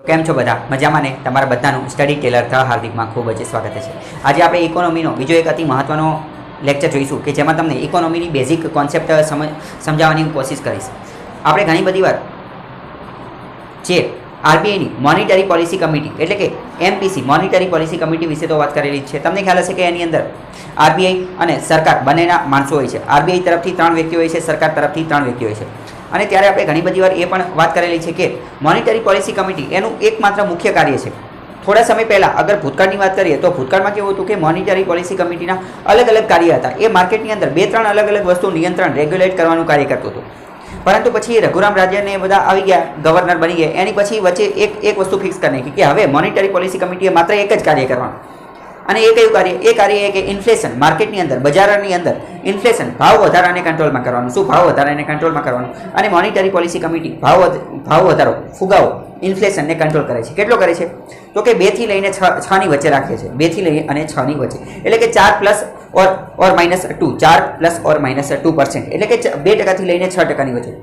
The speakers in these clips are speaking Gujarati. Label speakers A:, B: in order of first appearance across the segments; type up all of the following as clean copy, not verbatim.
A: કેમ છો બધા મજામાં ને તમારા બધાનું સ્ટડી ટેલર ધ હાર્દિકમાં ખૂબ જ સ્વાગત છે। આજે આપણે ઇકોનોમીનો બીજો એક અતિ મહત્ત્વનો લેક્ચર જોઈશું કે જેમાં તમને ઇકોનોમીની બેઝિક કોન્સેપ્ટ સમજાવવાની કોશિશ કરીશ। આપણે ઘણી બધી વાર જે આરબીઆઈની મોનિટરી પોલિસી કમિટી એટલે કે એમપીસી મોનિટરી પોલિસી કમિટી વિશે તો વાત કરેલી છે। તમને ખ્યાલ હશે કે એની અંદર આરબીઆઈ અને સરકાર બંનેના માણસો હોય છે। આરબીઆઈ તરફથી 3 વ્યક્તિઓ હોય છે, સરકાર તરફથી 3 વ્યક્તિઓ હોય છે। અને ત્યારે આપણે ઘણી બધી વાર એ પણ વાત કરેલી છે કે મોનિટરી પોલિસી કમિટી એનું એકમાત્ર મુખ્ય કાર્ય છે। થોડા સમય પહેલાં અગર ભૂતકાળની વાત કરીએ તો ભૂતકાળમાં કેવું હતું કે મોનિટરી પોલિસી કમિટીના અલગ અલગ કાર્ય હતા। એ માર્કેટની અંદર 2-3 અલગ અલગ વસ્તુ નિયંત્રણ રેગ્યુલેટ કરવાનું કાર્ય કરતું હતું। પરંતુ પછી રઘુરામ રાજ્યને બધા આવી ગયા, ગવર્નર બની ગયા, એની પછી વચ્ચે એક વસ્તુ ફિક્સ કરી નાખી કે હવે મોનિટરી પોલિસી કમિટીએ માત્ર એક જ કાર્ય કરવાનું। અને એ કયું કાર્ય? એ કાર્ય એ કે ઇન્ફ્લેશન માર્કેટની અંદર, બજારની અંદર ઇન્ફ્લેશન ભાવ વધારાને કંટ્રોલમાં કરવાનું। શું? ભાવ વધારાને કંટ્રોલમાં કરવાનું। અને મોનિટરી પોલિસી કમિટી ભાવ વધારો, ફુગાવો, ઇન્ફ્લેશનને કંટ્રોલ કરે છે। કેટલો કરે છે? તો કે 2 થી લઈને 6 ની વચ્ચે રાખે છે। 2 થી લઈને અને 6 ની વચ્ચે એટલે કે 4 plus or minus 2, 4 plus or minus 2% એટલે કે 2% થી લઈને 6% ની વચ્ચે।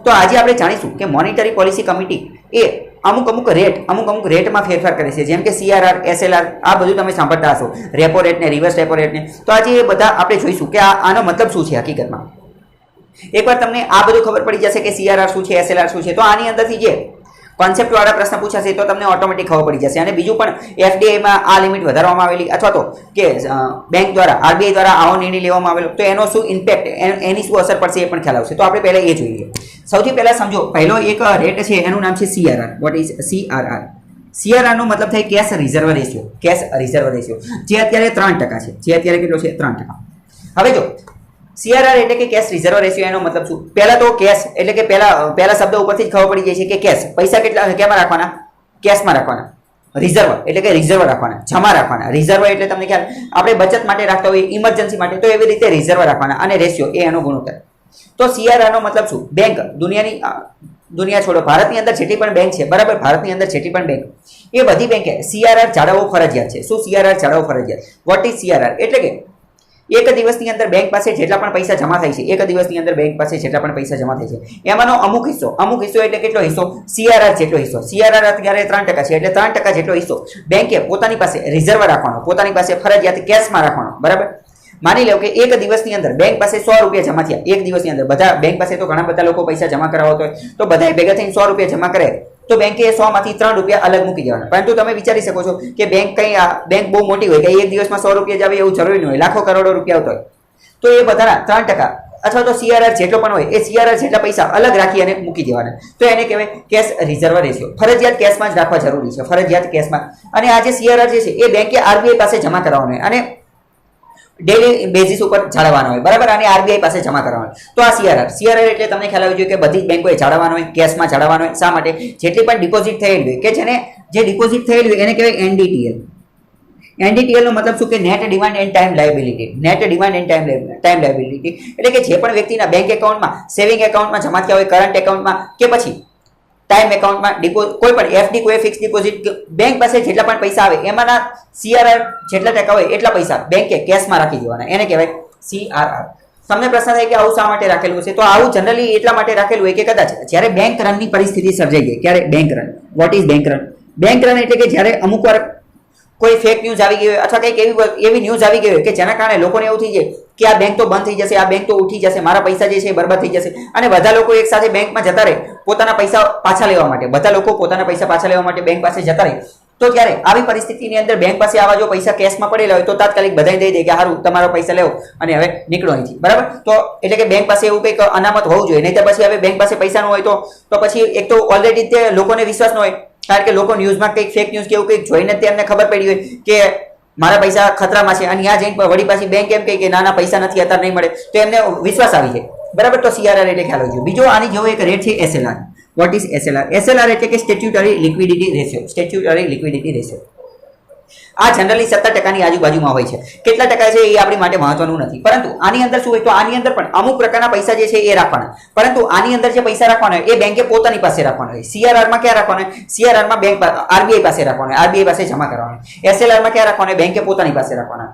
A: તો આજે આપણે જાણીશું કે મોનિટરી પોલિસી કમિટી એ અમુક રેટમાં ફેરફાર કરે છે, જેમ કે સીઆરઆર, એસએલઆર, આ બધું તમે સાંભળતા હશો, રેપો રેટ ને રિવર્સ રેપો રેટ ને। તો આજે એ બધા આપણે જોઈશું કે આનો મતલબ શું છે હકીકતમાં। એકવાર તમને આ બધું ખબર પડી જશે કે સીઆરઆર શું છે, એસએલઆર શું છે, તો આની અંદરથી જે કોન્સેપ્ટ વાળા પ્રશ્ન પૂછાશે તો તમને ઓટોમેટિક ખબર પડી જશે। અને બીજું પણ એફડીઆઈમાં આ લિમિટ વધારવામાં આવેલી અથવા તો કે બેંક દ્વારા, આરબીઆઈ દ્વારા આવો નિર્ણય લેવામાં આવેલો, તો એનો શું ઇમ્પેક્ટ, એની શું અસર પડશે એ પણ ખ્યાલ આવશે। તો આપણે પહેલા એ જોઈએ। સૌથી પહેલા સમજો, પહેલો એક રેટ છે એનું નામ છે CRR. What is CRR? CRR નો મતલબ થાય cash reserve ratio. Cash reserve ratio જે અત્યારે 3% છે। જે અત્યારે કેટલો છે? 3%। હવે જો સીઆરઆર એટલે કે કેશ રિઝર્વ રેશિયો, એનો મતલબ શું? પહેલા તો કેશ એટલે કે પહેલા શબ્દ ઉપરથી જ ખબર પડી જાય છે કે કેશ, પૈસા કેટલા કેમાં રાખવાના? કેશમાં રાખવાના। રિઝર્વ એટલે કે રિઝર્વ રાખવાના, જમા રાખવાના। રિઝર્વ એટલે તમને ખ્યાલ, આપણે બચત માટે રાખતા હોઈએ, ઇમરજન્સી માટે, તો એવી રીતે રિઝર્વ રાખવાના। અને રેશિયો એ એનો ગુણોત્તર। તો સીઆરઆર નો મતલબ શું? બેંક, દુનિયા છોડો, ભારતની અંદર જેટલી પણ બેંક છે, બરાબર, ભારતની અંદર જેટલી પણ બેંક, એ બધી બેંકે સીઆરઆર જાળવવું ફરજિયાત છે। શું? સીઆરઆર જાળવવું ફરજિયાત। Vote is CRR? એટલે કે એક દિવસની અંદર બેંક પાસે જેટલા પણ પૈસા જમા થાય છે, એક દિવસની અંદર બેંક પાસે જેટલા પણ પૈસા જમા થાય છે, એમાંનો અમુક હિસ્સો એટલે કેટલો હિસ્સો? સીઆરઆર જેટલો હિસ્સો। સીઆરઆર અત્યારે 3% છે, એટલે 3% જેટલો હિસ્સો બેંકે પોતાની પાસે રિઝર્વ રાખવાનો, પોતાની પાસે ફરજિયાત કેશમાં રાખવાનો, બરાબર। માની લો કે એક દિવસની અંદર બેંક પાસે 100 રૂપિયા જમા થયા। એક દિવસની અંદર બધા બેંક પાસે તો ઘણા બધા લોકો પૈસા જમા કરાવતા હોય, તો બધા ભેગા થઈને 100 રૂપિયા જમા કરે, તો બેંકે 100 માંથી 3 રૂપિયા અલગ મૂકી દેવાના। પરંતુ તમે વિચારી શકો છો કે બેંક બહુ મોટી હોય, કે એક દિવસમાં 100 રૂપિયા જ આવે એવું જરૂરી ન હોય, લાખો કરોડો રૂપિયા આવતા હોય, તો એ બધાના 3% અથવા તો સીઆરઆર જેટલો પણ હોય, એ સીઆરઆર જેટલા પૈસા અલગ રાખી અને મૂકી દેવાના। તો એને કહેવાય કેશ રિઝર્વ રેશિયો। ફરજિયાત કેશમાં જ રાખવા જરૂરી છે, ફરજિયાત કેશમાં। અને આ જે સીઆરઆર જે છે એ બેંકે આરબીઆઈ પાસે જમા કરાવવાનો હોય અને ડેલી બેઝિસ ઉપર જાળવવાનો હોય, બરાબર, અને આરબીઆઈ પાસે જમા કરવાનો હોય। તો આ સીઆરઆર એટલે તમને ખ્યાલ આવી જોઈએ કે બધી જ બેંકોએ જાળવવાનો હોય, કેશમાં જાળવવાનો હોય। શા માટે? જેટલી પણ ડિપોઝિટ થયેલી હોય, કે જે ડિપોઝિટ થયેલી હોય એને કહેવાય એનડીટીએલ। એનડીટીએલ નો મતલબ શું? કે net demand end time liability. Net demand end time liability એટલે કે જે પણ વ્યક્તિના બેંક એકાઉન્ટમાં, સેવિંગ એકાઉન્ટમાં જમા થયા હોય, કરંટ એકાઉન્ટમાં કે પછી ટાઈમ એકાઉન્ટમાં, કોઈ પણ એફડી, કોઈ ફિક્સ ડિપોઝિટ, બેંક પાસે જેટલા પણ પૈસા આવે એમાંના સીઆરઆર જેટલા ટકા હોય એટલા પૈસા બેંકે કેશમાં રાખી દેવાના, એને કહેવાય સીઆરઆર। તમને પ્રશ્ન થાય કે આવું શા માટે રાખેલું છે? તો આવું જનરલી એટલા માટે રાખેલું હોય કે કદાચ જ્યારે બેંક રનની પરિસ્થિતિ સર્જાઈ જાય, ક્યારે? Bank run. What is bank run? Bank run એટલે કે જ્યારે અમુક વાર કોઈ ફેક ન્યૂઝ આવી ગઈ હોય અથવા કંઈક એવી ન્યૂઝ આવી ગઈ હોય કે જેના કારણે લોકોને એવું થઈ જાય કે આ બેંક તો બંધ થઈ જશે, આ બેંક તો ઉઠી જશે, મારા પૈસા જે છે એ બરબાદ થઈ જશે, અને બધા લોકો એક સાથે બેંકમાં જતા રહે પોતાના પૈસા પાછા લેવા માટે, બધા લોકો પોતાના પૈસા પાછા લેવા માટે બેંક પાસે જતા રહે, તો ત્યારે આવી પરિસ્થિતિની અંદર બેંક પાસે આવા જો પૈસા કેશમાં પડેલા હોય તો તાત્કાલિક બધાને દઈ દે કે હારું તમારો પૈસા લેવો અને હવે નીકળો અહીંથી, બરાબર। તો એટલે કે બેંક પાસે એવું કંઈક અનામત હોવું જોઈએ, નહીં તો પછી હવે બેંક પાસે પૈસા ન હોય તો પછી એક તો ઓલરેડી તે લોકોને વિશ્વાસ ન હોય, કારણ કે લોકો ન્યૂઝમાં કંઈક ફેક ન્યૂઝ કે એવું કંઈક જોઈને તેમને ખબર પડી હોય કે મારા પૈસા ખતરામાં છે, અને ત્યાં જઈને વળી પાછી બેંક એમ કહે કે ના પૈસા નથી, અત્યારે નહીં મળે, તો એમને વિશ્વાસ આવી જાય, બરાબર। તો સીઆરઆર એટલે ખ્યાલ હોય। બીજો આની જેવો એક રેટ છે SLR. What is SLR? SLR એટલે કે statutory liquidity ratio. Statutory liquidity ratio આ જનરલી 17% આજુબાજુમાં હોય છે। કેટલા ટકા છે એ આપણી માટે મહત્વનું નથી, પરંતુ આની અંદર શું હોય? તો આની અંદર પણ અમુક પ્રકારના પૈસા જે છે એ રાખવાના, પરંતુ આની અંદર જે પૈસા રાખવાના હોય એ બેંકે પોતાની પાસે રાખવાના હોય। સીઆરઆરમાં ક્યાં રાખવાના હોય? સીઆરઆરમાં બેંક આરબીઆઈ પાસે રાખવાના હોય, આરબીઆઈ પાસે જમા કરવાના હોય। એસએલઆરમાં ક્યાં રાખવાના હોય? બેંકે પોતાની પાસે રાખવાના।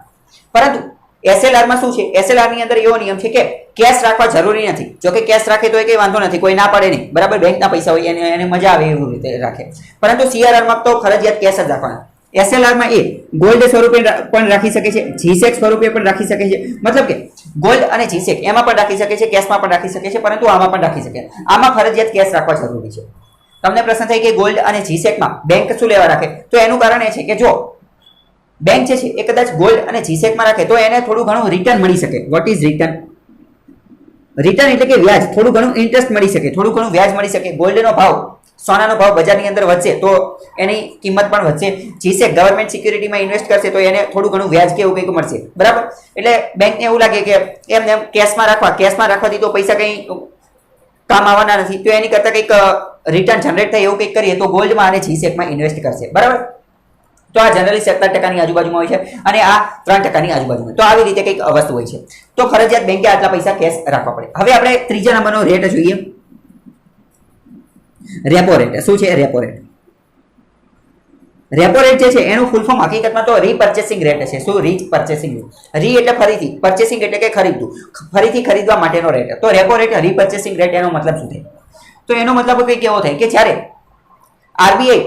A: પરંતુ SLR માં શું છે, SLR ની અંદર એવો નિયમ છે કે કેશ રાખવા જરૂરી નથી. જો કે કેશ રાખે તો એ કઈ વાંધો નથી, કોઈ ના પડે નહીં, બરાબર, બેંકના પૈસા હોય એને મજા આવે એવી રીતે રાખે. પરંતુ CRR માં તો ફરજિયાત કેશ જ રાખવાના. SLR માં એ ગોલ્ડ સ્વરૂપે પણ રાખી શકે છે, જીસેક સ્વરૂપે પણ રાખી શકે છે. મતલબ કે ગોલ્ડ અને જીસેક એમાં પણ રાખી શકે છે, કેશમાં પણ રાખી શકે છે, પરંતુ આમાં પણ રાખી શકે. આમાં ફરજિયાત કેશ રાખવા જરૂરી છે. તમને પ્રશ્ન થાય કે ગોલ્ડ અને જીસેકમાં બેંક શું લેવા રાખે, તો એનું કારણ એ છે કે જો બેંક જે છે એ કદાચ ગોલ્ડ અને જીસેકમાં રાખે તો એને થોડું ઘણું રિટર્ન મળી શકે. What is return? રિટર્ન એટલે કે વ્યાજ, થોડું ઘણું ઇન્ટરેસ્ટ મળી શકે, થોડું ઘણું વ્યાજ મળી શકે. ગોલ્ડનો ભાવ, સોનાનો ભાવ બજારની અંદર વધશે તો એની કિંમત પણ વધશે. જીસેક ગવર્મેન્ટ સિક્યુરિટીમાં ઇન્વેસ્ટ કરશે તો એને થોડું ઘણું વ્યાજ કે એવું કંઈક મળશે, બરાબર. એટલે બેંકને એવું લાગે કે એમને કેશમાં રાખવાથી તો પૈસા કંઈ કામ આવવાના નથી, તો એની કરતાં કંઈક રિટર્ન જનરેટ થાય એવું કંઈક કરીએ તો ગોલ્ડમાં અને જીસેકમાં ઇન્વેસ્ટ કરશે, બરાબર. તો આ જનરલી 17% આજુબાજુમાં હોય છે અને આ 3% આજુબાજુમાં. તો આવી રીતે કંઈક વસ્તુ હોય છે. તો ફરજિયાત બેંકે આટલા પૈસા કેશ રાખવા પડે. હવે આપણે ત્રીજા નંબરનો રેટ જોઈએ, રેપો રેટ. શું છે રેપો રેટ? રેપો રેટ જે છે એનું ફૂલ ફોર્મ હકીકતમાં તો રીપર્ચેસિંગ રેટ છે. શું? રીપર્ચેસિંગ રેટ. રી એટલે ફરીથી, પર્ચેસિંગ એટલે કે ખરીદવું, ફરીથી ખરીદવા માટેનો રેટ. તો રેપો રેટ, રીપર્ચેસિંગ રેટ, એનો મતલબ શું થાય? તો એનો મતલબ કંઈક એવો થાય કે જ્યારે RBI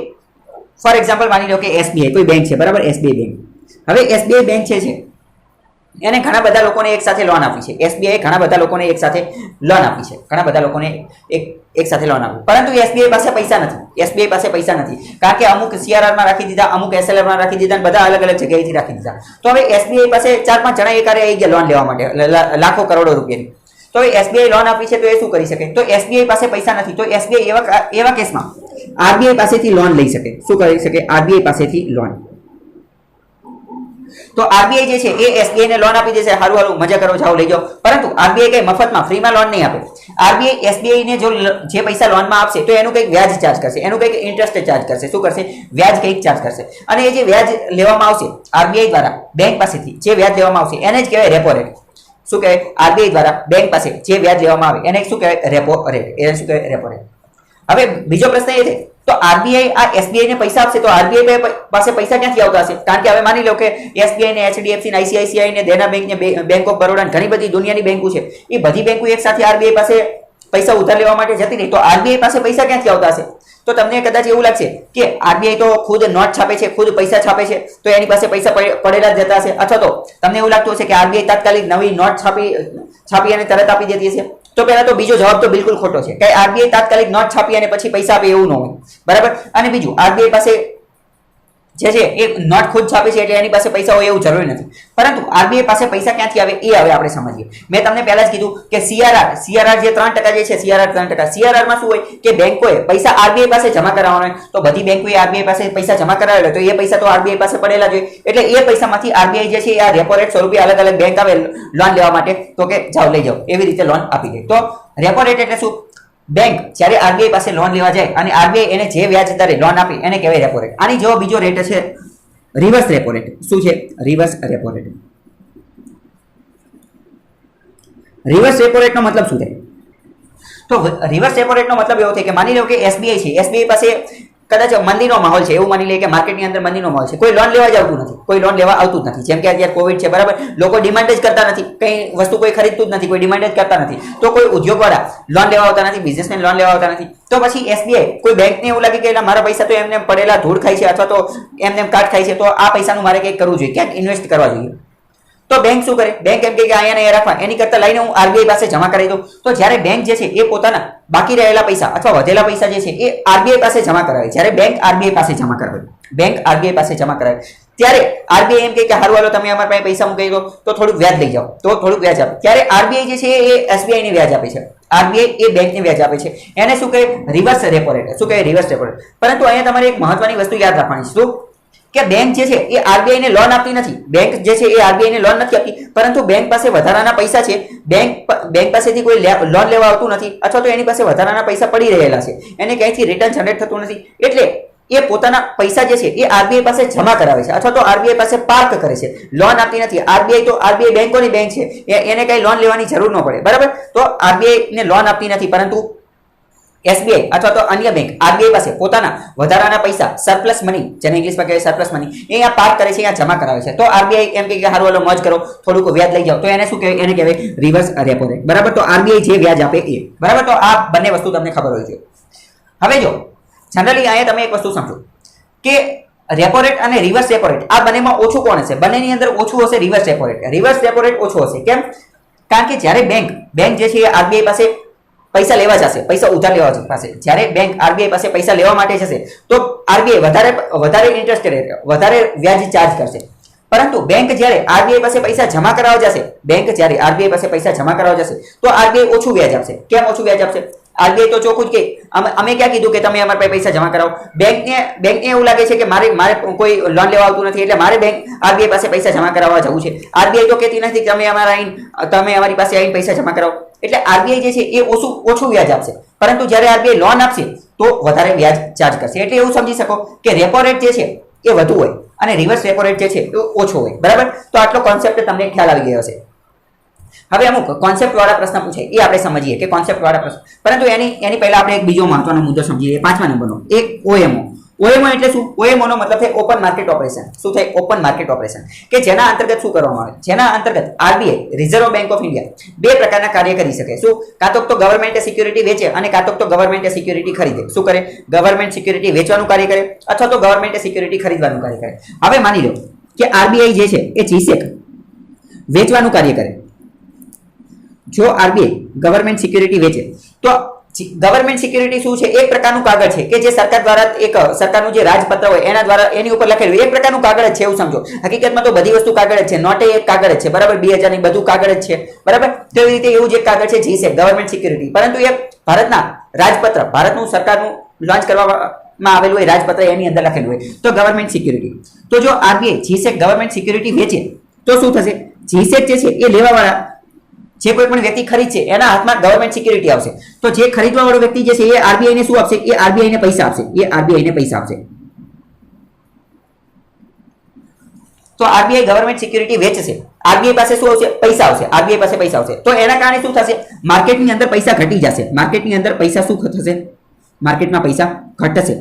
A: ફોર એક્ઝામ્પલ માની લો કે SBI કોઈ બેંક છે, બરાબર, SBI બેંક. હવે SBI બેંક છે એને ઘણા બધા લોકોને એક સાથે લોન આપી છે. SBI ઘણા બધા લોકોને એક સાથે લોન આપી છે, ઘણા બધા લોકોને એક સાથે લોન આપી, પરંતુ SBI પાસે પૈસા નથી. SBI પાસે પૈસા નથી કારણ કે અમુક CRR માં રાખી દીધા, અમુક SLR માં રાખી દીધા, બધા અલગ અલગ જગ્યાએથી રાખી દીધા. તો હવે SBI પાસે 4-5 જણા એકારે આવી ગયા લોન લેવા માટે, લાખો કરોડો રૂપિયાની. તો હવે SBI લોન આપી છે તો એ શું કરી શકે? તો SBI પાસે પૈસા નથી, તો SBI એવા કેસમાં RBI પાસેથી લોન લઈ શકે. શું કરી શકે? RBI પાસેથી લોન. તો RBI જે છે એ SBI ને લોન આપી દેશે, હારું મજા કરો, જાઓ લઈ જાઓ. પરંતુ RBI કઈ મફતમાં, ફ્રીમાં લોન નહીં આપે. RBI SBI ને જે પૈસા લોનમાં આપશે તો એનું કંઈક વ્યાજ ચાર્જ કરશે, એનું કંઈક ઇન્ટરેસ્ટ ચાર્જ કરશે. શું કરશે? વ્યાજ કંઈક ચાર્જ કરશે. અને એ જે વ્યાજ લેવામાં આવશે RBI દ્વારા બેંક પાસેથી, જે વ્યાજ લેવામાં આવશે એને જ કહેવાય રેપો રેટ. શું કહેવાય? RBI દ્વારા બેંક પાસે જે વ્યાજ લેવામાં આવે એને શું કહેવાય? Repo rate. એને શું કહેવાય? Repo rate. હવે બીજો પ્રશ્ન એ છે, તો RBI આ SBI ને પૈસા આપશે તો RBI પાસે પૈસા ક્યાંથી આવતા હશે? કારણ કે હવે માની લો કે SBI ને HDFC ને ICICI ને દેના બેંક ને બેંક ઓફ બરોડા ઘણી બધી દુનિયાની બેંકો છે, એ બધી બેંકો એક સાથે RBI પાસે પૈસા ઉધાર લેવા માટે જતી રહી, તો RBI પાસે પૈસા ક્યાંથી આવતા હશે? તો તમને કદાચ એવું લાગશે કે RBI તો ખુદ નોટ છાપે છે, ખુદ પૈસા છાપે છે, તો એની પાસે પૈસા પડેલા જ જતા હશે. અથવા તો તમને એવું લાગતું હશે કે RBI તાત્કાલિક નવી નોટ છાપી અને તરત આપી દેતી હશે. તો પહેલા તો બીજો જવાબ તો બિલકુલ ખોટો છે કે RBI તાત્કાલિક નોટ છાપી અને પછી પૈસા આપે એવું ન હોય, બરાબર. અને બીજું, RBI પાસે જે છે એ નોટ ખુદ છાપે છે એટલે એની પાસે પૈસા હોય એવું જરૂરી નથી. પરંતુ RBI પાસે પૈસા ક્યાંથી આવે એ હવે આપણે સમજીએ. મેં તમને પહેલા જ કીધું કે CRR જે 3% જે છે, CRR 3%. CRR માં શું હોય કે બેંકોએ પૈસા RBI પાસે જમા કરાવવાનો હોય, તો બધી બેંકોએ RBI પાસે પૈસા જમા કરાવેલા, તો એ પૈસા તો RBI પાસે પડેલા જોઈએ. એટલે એ પૈસામાંથી RBI જે છે આ રેપો રેટ સ્વરૂપે અલગ અલગ બેંક આવે લોન લેવા માટે, તો કે જાઓ લઈ જાઓ, એવી રીતે લોન આપી દે. તો રેપો રેટ એટલે શું? બેંક જ્યારે RBI પાસે લોન લેવા જાય અને RBI એને જે વ્યાજ દરે લોન આપી એને કહેવાય રેપો રેટ. આની જેવો બીજો રેટ છે રિવર્સ રેપો રેટ. શું છે? Reverse repo rate. Reverse repo રેટનો મતલબ શું થાય? તો રિવર્સ રેપો રેટનો મતલબ એવો થાય કે માની લો કે SBI છે, SBI પાસે કદાચ મંદીનો માહોલ છે, એવું માની લઈએ કે માર્કેટની અંદર મંદીનો માહોલ છે, કોઈ લોન લેવા જ આવતું નથી, કોઈ લોન લેવા આવતું જ નથી. જેમ કે અત્યારે કોવિડ છે, બરાબર, લોકો ડિમાન્ડ જ કરતા નથી, કઈ વસ્તુ કોઈ ખરીદતું જ નથી, કોઈ ડિમાન્ડ જ કરતા નથી, તો કોઈ ઉદ્યોગવાળા લોન લેવા આવતા નથી, બિઝનેસમેન લોન લેવા આવતા નથી. તો પછી SBI કોઈ બેંકને એવું લાગે કે મારા પૈસા તો એમને પડેલા ધૂળ ખાય છે અથવા તો એમને કાટ ખાય છે, તો આ પૈસાનું મારે કંઈક કરવું જોઈએ, ક્યાંક ઇન્વેસ્ટ કરવા જોઈએ. તો બેંક શું કરે? બેંક એમ કે અહીંયા ને રાખવા, એની કરતા લઈને હું RBI પાસે જમા કરી દઉં. તો જ્યારે બેંક જે છે એ પોતાના બાકી રહેલા પૈસા અથવા વધેલા પૈસા જે છે એ RBI પાસે જમા કરાવે. જ્યારે બેંક RBI પાસે જમા કરાવે, બેંક RBI પાસે જમા કરાવે, ત્યારે RBI એમ કે હારું હાલો તમે અમારા પાસે પૈસા મૂકી દો તો થોડુંક વ્યાજ લઈ જાઓ, તો થોડુંક વ્યાજ આપે. ત્યારે RBI જે છે એ SBI ને વ્યાજ આપે છે, RBI એ બેંકને વ્યાજ આપે છે. એને શું કહે? Reverse repo rate. શું કહે? Reverse repo rate. પરંતુ અહીંયા તમારે એક મહત્વની વસ્તુ યાદ રાખવાની છે, કે બેંક જે છે એ RBI ને લોન આપતી નથી. બેંક જે છે એ RBI ને લોન નથી આપતી, પરંતુ બેંક પાસે વધારાના પૈસા છે, બેંક પાસેથી કોઈ લોન લેવા આવતું નથી, અથવા તો એની પાસે વધારાના પૈસા પડી રહેલા છે, એને ક્યાંયથી રિટર્ન જનરેટ થતું નથી, એટલે એ પોતાના પૈસા જે છે એ RBI પાસે જમા કરાવે છે અથવા તો RBI પાસે પાર્ક કરે છે, લોન આપતી નથી. RBI બેંકોની બેંક છે, એને કઈ લોન લેવાની જરૂર ન પડે, બરાબર. તો RBI ને લોન આપતી નથી, પરંતુ એસબીઆઈ અથવા તો અન્ય બેંક આરબીઆઈ પાસે પોતાના વધારાના પૈસા સરપ્લસ મની, જેને ઇંગ્લિશમાં કહેવાય સરપ્લસ મની, એ અહીંયા પાર્ક કરે છે, અહીંયા જમા કરાવે છે. તો આરબીઆઈ એમ કે હારું હાલો મોજ કરો, થોડુંક વ્યાજ લઈ જાઓ, તો એને શું કહેવાય? એને કહેવાય રિવર્સ રેપો રેટ. બરાબર. તો આરબીઆઈ જે વ્યાજ આપે એ. બરાબર. તો આ બંને વસ્તુ તમને ખબર હોય છે. હવે જો જનરલી અહીંયા તમે એક વસ્તુ સમજો કે રેપો રેટ અને રિવર્સ રેપો રેટ આ બંનેમાં ઓછું કોણ હશે? બંનેની અંદર ઓછું હશે reverse repo rate. Reverse repo rate ઓછો હશે. કેમ? કારણ કે જ્યારે બેંક જે છે એ આરબીઆઈ પાસે પૈસા લેવા જશે, પૈસા ઉધાર લેવા પાસે, જ્યારે બેંક આરબીઆઈ પાસે પૈસા લેવા માટે જશે તો આરબીઆઈ વધારે ઇન્ટરેસ્ટ રેટ, વધારે વ્યાજ ચાર્જ કરશે. પરંતુ બેંક જ્યારે આરબીઆઈ પાસે પૈસા જમા કરાવવા જશે, તો આરબીઆઈ ઓછું વ્યાજ આપશે. કેમ ઓછું વ્યાજ આપશે? આરબીઆઈ તો ચોખ્ખું જ કે અમે ક્યાં કીધું કે તમે અમારા પાસે પૈસા જમા કરાવો. બેંકને એવું લાગે છે કે મારે કોઈ લોન લેવા આવતું નથી, એટલે મારે આરબીઆઈ પાસે પૈસા જમા કરાવવા જવું છે. આરબીઆઈ તો કહેતી નથી કે તમે અમારી પાસે આવીને પૈસા જમા કરાવો. એટલે આરબીઆઈ જે છે એ ઓછું વ્યાજ આપશે. પરંતુ જ્યારે આરબીઆઈ લોન આપશે તો વધારે વ્યાજ ચાર્જ કરશે. એટલે એવું સમજી શકો કે રેપો રેટ જે છે એ વધુ હોય અને રિવર્સ રેપો રેટ જે છે એ ઓછો હોય. બરાબર. તો આટલો કોન્સેપ્ટ તમને ખ્યાલ આવી ગયો હશે. હવે અમુક કોન્સેપ્ટ વાળા પ્રશ્ન પૂછે એ આપણે સમજીએ કે કોન્સેપ્ટ વાળા પ્રશ્ન. પરંતુ એની પહેલા આપણે એક બીજો મહત્વનો મુદ્દો સમજીએ. 5મા નંબરનો એક OMO. OMO એટલે શું? OMO નો મતલબ છે ઓપન માર્કેટ ઓપરેશન. શું થાય? Open market operation. કે જેના અંતર્ગત શું કરવામાં આવે? જેના અંતર્ગત RBI, reserve bank of India બે પ્રકારના કાર્ય કરી શકે. શું? કાં તો ગવર્મેન્ટ સિક્યુરિટી વેચે અને કાં તો ગવર્મેન્ટ સિક્યુરિટી ખરીદે. શું કરે? ગવર્મેન્ટ સિક્યુરિટી વેચવાનું કાર્ય કરે અથવા તો ગવર્મેન્ટ સિક્યુરિટી ખરીદવાનું કાર્ય કરે. હવે માની લો કે આરબીઆઈ જે છે એ જીસેક વેચવાનું કાર્ય કરે. જો આરબીઆઈ ગવર્મેન્ટ સિક્યુરિટી વેચે તો ગવર્મેન્ટ સિક્યુરિટી શું છે? એક પ્રકારનું કાગળ છે કે જે સરકાર દ્વારા સરકારનું જે રાજપત્ર હોય એના દ્વારા એની ઉપર લખેલું એક પ્રકારનું કાગળ જ છે એવું સમજો. હકીકતમાં તો બધી વસ્તુ કાગળ જ છે, નોટે એક કાગળ જ છે. બરાબર. 2000 ની બધું કાગળ જ છે. બરાબર. તો એવી રીતે એવું જ એક કાગળ છે જીસેક ગવર્મેન્ટ સિક્યુરિટી. પરંતુ એ ભારતના રાજપત્ર, ભારતનું સરકારનું લોન્ચ કરવામાં આવેલું હોય રાજપત્ર, એની અંદર લખેલું હોય તો ગવર્મેન્ટ સિક્યુરિટી. તો જો આરબીઆઈ જીસેક ગવર્મેન્ટ સિક્યુરિટી વેચે તો શું થશે? જીસેક જે છે એ લેવાવાળા જે કોઈ પણ વ્યક્તિ ખરીદશે એના હાથમાં ગવર્મેન્ટ સિક્યુરિટી આવશે. તો જે ખરીદવા વાળો વ્યક્તિ જે છે એ આરબીઆઈ ને શું આપશે? એ આરબીઆઈ ને પૈસા આપશે. તો આરબીઆઈ ગવર્મેન્ટ સિક્યુરિટી વેચશે, આરબીઆઈ પાસે શું આવશે? પૈસા આવશે. આરબીઆઈ પાસે પૈસા આવશે. તો એના કારણે શું થશે? માર્કેટની અંદર પૈસા ઘટી જશે. માર્કેટની અંદર પૈસા શું થશે? માર્કેટમાં પૈસા ઘટશે.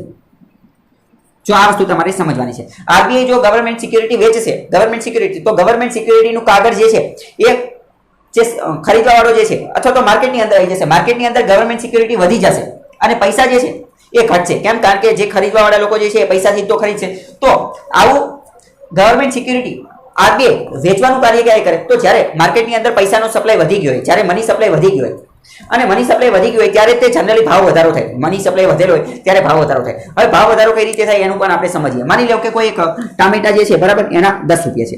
A: જો આ વસ્તુ તમારે સમજવાની છે. આરબીઆઈ જો ગવર્મેન્ટ સિક્યુરિટી વેચશે, તો ગવર્મેન્ટ સિક્યુરિટીનું કાગળ જે છે એ જે ખરીદવા વાળો જે છે અથવા તો માર્કેટની અંદર આવી જશે. માર્કેટની અંદર ગવર્મેન્ટ સિક્યુરિટી વધી જશે અને પૈસા જે છે એ ઘટશે. કેમ? કારણ કે જે ખરીદવા વાળા લોકો જે છે એ પૈસાથી તો ખરીદશે. તો આવું ગવર્મેન્ટ સિક્યુરિટી આરબીઆઈ વેચવાનું કાર્ય ક્યારે કરે? તો જ્યારે માર્કેટની અંદર પૈસાનો સપ્લાય વધી ગયો હોય, જ્યારે મની સપ્લાય વધી ગયો હોય અને મની સપ્લાય વધી ગયો હોય ત્યારે તે જનરલી ભાવ વધારો થાય. મની સપ્લાય વધેલો હોય ત્યારે ભાવ વધારો થાય. હવે ભાવ વધારો કઈ રીતે થાય એનું પણ આપણે સમજીએ. માની લો કે કોઈ એક ટામેટા જે છે બરાબર એના 10 રૂપિયા છે,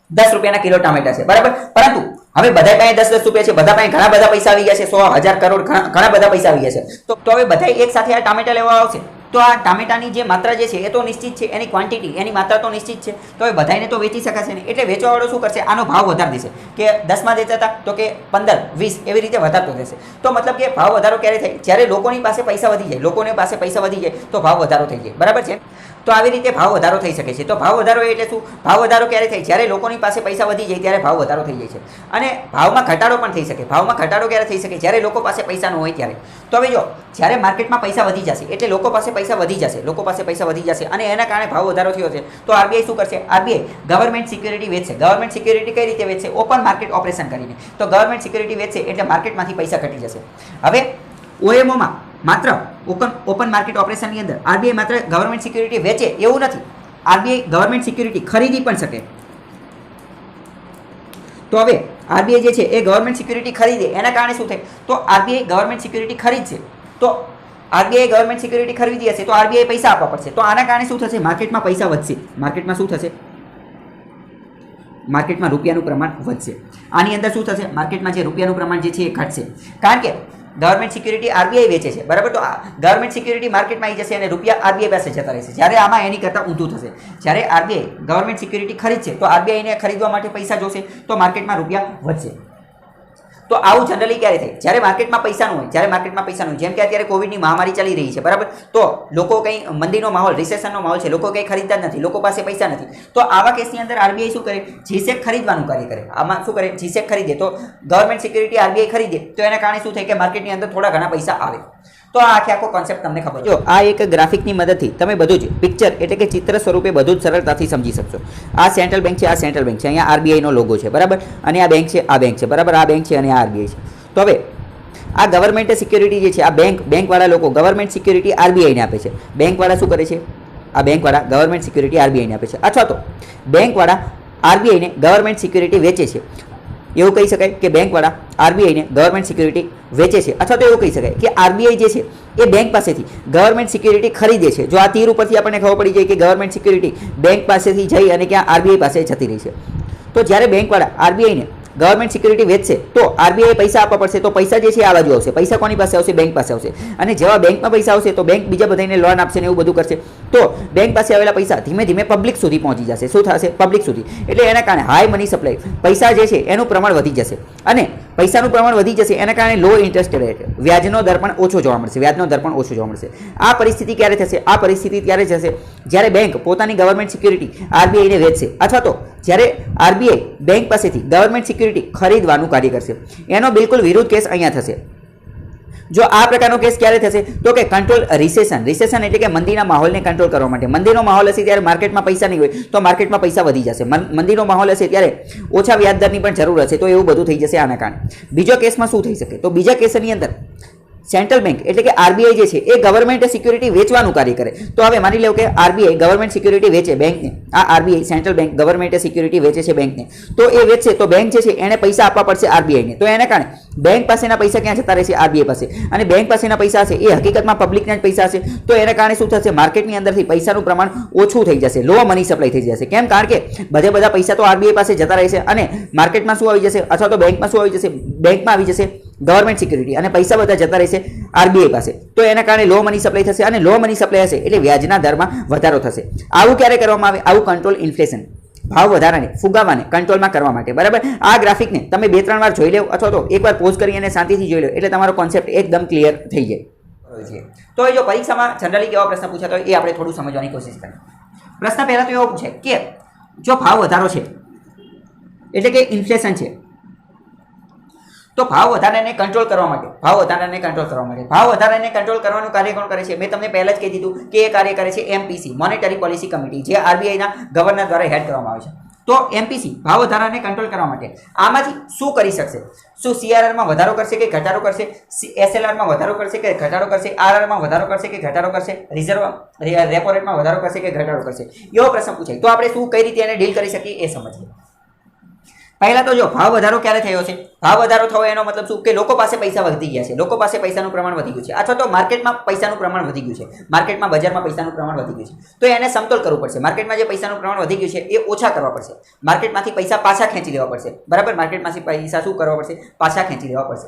A: 10 રૂપિયાના કિલો ટામેટા છે. બરાબર. પરંતુ હવે બધા પાસે 10 રૂપિયા છે, બધા પાસે ઘણા બધા પૈસા આવી ગયા છે, 100, 1000, કરોડ ઘણા બધા પૈસા આવી ગયા છે. તો હવે બધા એક સાથે આ ટામેટા લેવા આવશે તો આ ટામેટાની જે માત્રા જે છે એ તો નિશ્ચિત છે, એની ક્વોન્ટિટી, એની માત્રા તો નિશ્ચિત છે. તો હવે બધાને તો વેચી શકાશે નહીં. એટલે વેચવાવાળો શું કરશે? આનો ભાવ વધારી દેશે. કે 10માં દેતા હતા તો કે 15, 20 એવી રીતે વધારતો રહેશે. તો મતલબ કે ભાવ વધારો ક્યારે થાય? જ્યારે લોકોની પાસે પૈસા વધી જાય. તો ભાવ વધારો થઈ જાય. બરાબર છે. તો આવી રીતે ભાવ વધારો થઈ શકે છે. તો ભાવ વધારો એટલે શું? ભાવ વધારો ક્યારે થાય? જ્યારે લોકોની પાસે પૈસા વધી જાય ત્યારે ભાવ વધારો થઈ જાય છે. અને ભાવમાં ઘટાડો પણ થઈ શકે. ભાવમાં ઘટાડો ક્યારે થઈ શકે? જ્યારે લોકો પાસે પૈસા ન હોય ત્યારે. તો હવે જો જ્યારે માર્કેટમાં પૈસા વધી જશે એટલે લોકો પાસે પૈસા વધી જશે અને એના કારણે ભાવ વધારો થયો છે. તો આરબીઆઈ શું કરશે? આરબીઆઈ ગવર્મેન્ટ સિક્યુરિટી વેચશે. ગવર્મેન્ટ સિક્યુરિટી કઈ રીતે વેચશે? ઓપન માર્કેટ ઓપરેશન કરીને. તો ગવર્મેન્ટ સિક્યુરિટી વેચશે એટલે માર્કેટમાંથી પૈસા ઘટી જશે. હવે OMOમાં માત્ર ઓપન માર્કેટ ઓપરેશનની અંદર આરબીઆઈ માત્ર ગવર્મેન્ટ સિક્યુરિટી વેચે એવું નથી. આરબીઆઈ ગવર્મેન્ટ સિક્યુરિટી ખરીદી પણ શકે. તો હવે આરબીઆઈ જે છે એ ગવર્મેન્ટ સિક્યુરિટી ખરીદે એના કારણે શું થાય? તો આરબીઆઈ ગવર્મેન્ટ સિક્યુરિટી ખરીદશે તો આરબીઆઈ ગવર્મેન્ટ સિક્યુરિટી ખરીદી હશે તો આરબીઆઈ પૈસા આપવા પડશે. તો આના કારણે શું થશે? માર્કેટમાં પૈસા વધશે. માર્કેટમાં શું થશે? માર્કેટમાં રૂપિયાનું પ્રમાણ વધશે. આની અંદર શું થશે? માર્કેટમાં જે રૂપિયાનું પ્રમાણ જે છે એ ઘટશે. કારણ કે ગવર્મેન્ટ સિક્યુરિટી આરબીઆઈ વેચે છે. બરાબર. તો ગવર્મેન્ટ સિક્યુરિટી માર્કેટમાં આવી જશે અને રૂપિયા આરબીઆઈ પાસે જતા રહેશે. જ્યારે આમાં એની કરતાં ઊંધું થશે. જ્યારે આરબીઆઈ ગવર્મેન્ટ સિક્યુરિટી ખરીદશે તો આરબીઆઈને ખરીદવા માટે પૈસા જોશે તો માર્કેટમાં રૂપિયા વધશે. તો આવું જનરલી ક્યારે થાય? જ્યારે માર્કેટમાં પૈસા ન હોય. જેમ કે અત્યારે કોવિડની મહામારી ચાલી રહી છે. બરાબર. તો લોકો કંઈ મંદીનો માહોલ, રિસેશનનો માહોલ છે, લોકો કંઈ ખરીદતા જ નથી, લોકો પાસે પૈસા નથી. તો આવા કેસની અંદર આરબીઆઈ શું કરે? જીસેક ખરીદવાનું કાર્ય કરે. આમાં શું કરે? જીસેક ખરીદે તો ગવર્મેન્ટ સિક્યુરિટી આરબીઆઈ ખરીદે તો એના કારણે શું થાય કે માર્કેટની અંદર થોડા ઘણા પૈસા આવે. તો આ આખો કોન્સેપ્ટ તમને ખબર જો આ એક ગ્રાફિકની મદદથી તમે બધું જ પિક્ચર એટલે કે ચિત્ર સ્વરૂપે બધું જ સરળતાથી સમજી શકશો. આ સેન્ટ્રલ બેંક છે, આ સેન્ટ્રલ બેંક છે, અહીંયા આરબીઆઈનો લોગો છે બરાબર, અને આ બેંક છે, આ બેંક છે બરાબર, આ બેંક છે અને આ આરબીઆઈ છે. તો હવે આ ગવર્મેન્ટ સિક્યુરિટી જે છે, આ બેંકવાળા લોકો ગવર્મેન્ટ સિક્યુરિટી આરબીઆઈને આપે છે. બેંકવાળા શું કરે છે? આ બેંકવાળા ગવર્મેન્ટ સિક્યુરિટી આરબીઆઈને આપે છે, અથવા તો બેંકવાળા આરબીઆઈને ગવર્મેન્ટ સિક્યુરિટી વેચે છે. એવું કહી શકાય કે બેંકવાળા આરબીઆઈને ગવર્મેન્ટ સિક્યુરિટી વેચે છે, અથવા તો એવું કહી શકાય કે આરબીઆઈ જે છે એ બેંક પાસેથી ગવર્મેન્ટ સિક્યુરિટી ખરીદે છે. જો આ તીર ઉપરથી આપણને ખબર પડી જાય કે ગવર્મેન્ટ સિક્યુરિટી બેંક પાસેથી જઈ અને ક્યાં આરબીઆઈ પાસે જતી રહી છે. તો જ્યારે બેંકવાળા આરબીઆઈને ગવર્મેન્ટ સિક્યુરિટી વેચશે તો આરબીઆઈ પૈસા આપવા પડશે. તો પૈસા જે છે આ બાજુ આવશે. પૈસા કોની પાસે આવશે? બેંક પાસે આવશે. અને જેવા બેંકમાં પૈસા આવશે તો બેંક બીજા બધાને લોન આપશે ને એવું બધું કરશે. તો બેંક પાસે આવેલા પૈસા ધીમે ધીમે પબ્લિક સુધી પહોંચી જશે. શું થશે? પબ્લિક સુધી. એટલે એના કારણે હાઈ મની સપ્લાય, પૈસા જે છે એનું પ્રમાણ વધી જશે, અને પૈસાનું પ્રમાણ વધી જશે એના કારણે લો ઇન્ટરેસ્ટ રેટ, વ્યાજનો દર પણ ઓછો જોવા મળશે. વ્યાજનો દર પણ ઓછો જોવા મળશે. આ પરિસ્થિતિ ક્યારે થશે? આ પરિસ્થિતિ ત્યારે થશે જ્યારે બેંક પોતાની ગવર્મેન્ટ સિક્યુરિટી આરબીઆઈને વેચશે, અથવા તો જ્યારે આરબીઆઈ બેંક પાસેથી ગવર્મેન્ટ સિક્યુરિટી ખરીદવાનું કાર્ય કરશે. એનો બિલકુલ વિરુદ્ધ કેસ અહીંયા થશે. જો આ પ્રકારનો કેસ ક્યારે થશે? તો કે કંટ્રોલ રિસેશન. રિસેશન એટલે કે મંદીના માહોલને કંટ્રોલ કરવા માટે. મંદીનો માહોલ હશે ત્યારે માર્કેટમાં પૈસા નહીં હોય તો માર્કેટમાં પૈસા વધી જશે. મંદીનો માહોલ હશે ત્યારે ઓછા વ્યાજદરની પણ જરૂર હશે. તો એવું બધું થઈ જશે આના કારણે. બીજો કેસમાં શું થઈ શકે? તો બીજા કેસની અંદર સેન્ટ્રલ બેંક એટલે કે આરબીઆઈ જે છે એ ગવર્મેન્ટ સિક્યુરિટી વેચવાનું કાર્ય કરે. તો હવે માની લો કે આરબીઆઈ ગવર્મેન્ટ સિક્યુરિટી વેચે બેંકને. આ RBI central bank government security વેચે છે બેંકને. તો એ વેચશે તો બેંક જે છે એને પૈસા આપવા પડશે આરબીઆઈને. તો એના કારણે બેંક પાસેના પૈસા ક્યાં જતા રહેશે? આરબીઆઈ પાસે. અને બેંક પાસેના પૈસા હશે એ હકીકતમાં પબ્લિકના જ પૈસા હશે. તો એના કારણે શું થશે? માર્કેટની અંદરથી પૈસાનું પ્રમાણ ઓછું થઈ જશે, લો મની સપ્લાય થઈ જશે. કેમ? કારણ કે બધા પૈસા તો આરબીઆઈ પાસે જતા રહેશે, અને માર્કેટમાં શું આવી જશે? અથવા તો બેંકમાં શું આવી જશે? બેંકમાં આવી જશે ગવર્મેન્ટ સિક્યુરિટી, અને પૈસા બધા જતા રહેશે આરબીઆઈ પાસે. તો એના કારણે લો મની સપ્લાય થશે, અને લો મની સપ્લાય હશે એટલે વ્યાજના દરમાં વધારો થશે. આવું ક્યારે કરવામાં આવે? આવું કંટ્રોલ ઇન્ફ્લેશન, ભાવ વધારાને ફુગાવાને કંટ્રોલમાં કરવા માટે. બરાબર. આ ગ્રાફિકને તમે 2-3 વાર જોઈ લો, અથવા તો એકવાર પોઝ કરી અને શાંતિથી જોઈ લો, એટલે તમારો કોન્સેપ્ટ એકદમ ક્લિયર થઈ જાય. તો જો પરીક્ષામાં જનરલી કેવા પ્રશ્ન પૂછાતો હોય એ આપણે થોડું સમજવાની કોશિશ કરીએ. પ્રશ્ન પહેલા તો એવો પૂછે કે જો ભાવ વધારો છે એટલે કે ઇન્ફ્લેશન છે, તો ભાવ વધારાને કંટ્રોલ કરવા માટે ભાવ વધારાને કંટ્રોલ કરવાનું કાર્ય કોણ કરે છે? મેં તમને પહેલા જ કહી દીધું કે એ કાર્ય કરે છે એમપીસી, મોનેટરી પોલિસી કમિટી, જે આરબીઆઈના ગવર્નર દ્વારા હેડ કરવામાં આવે છે. તો એમપીસી ભાવ વધારાને કંટ્રોલ કરવા માટે આમાંથી શું કરી શકશે? શું સીઆરઆરમાં વધારો કરશે કે ઘટાડો કરશે? એસએલઆરમાં વધારો કરશે કે ઘટાડો કરશે? આરઆરમાં વધારો કરશે કે ઘટાડો કરશે? રેપો રેટમાં વધારો કરશે કે ઘટાડો કરશે? એવો પ્રશ્ન પૂછાય. તો આપણે શું કઈ રીતે એને ડીલ કરી શકીએ એ સમજીએ. પહેલા તો જો ભાવ વધારો ક્યારે થયો છે? ભાવ વધારો થયો એનો મતલબ શું? કે લોકો પાસે પૈસા વધી ગયા છે, લોકો પાસે પૈસાનું પ્રમાણ વધી ગયું છે, અથવા તો માર્કેટમાં પૈસાનું પ્રમાણ વધી ગયું છે, માર્કેટમાં બજારમાં પૈસાનું પ્રમાણ વધી ગયું છે. તો એને સમતોલ કરવું પડશે. માર્કેટમાં જે પૈસાનું પ્રમાણ વધી ગયું છે એ ઓછા કરવા પડશે. માર્કેટમાંથી પૈસા પાછા ખેંચી લેવા પડશે. બરાબર. માર્કેટમાંથી પૈસા શું કરવા પડશે? પાછા ખેંચી લેવા પડશે.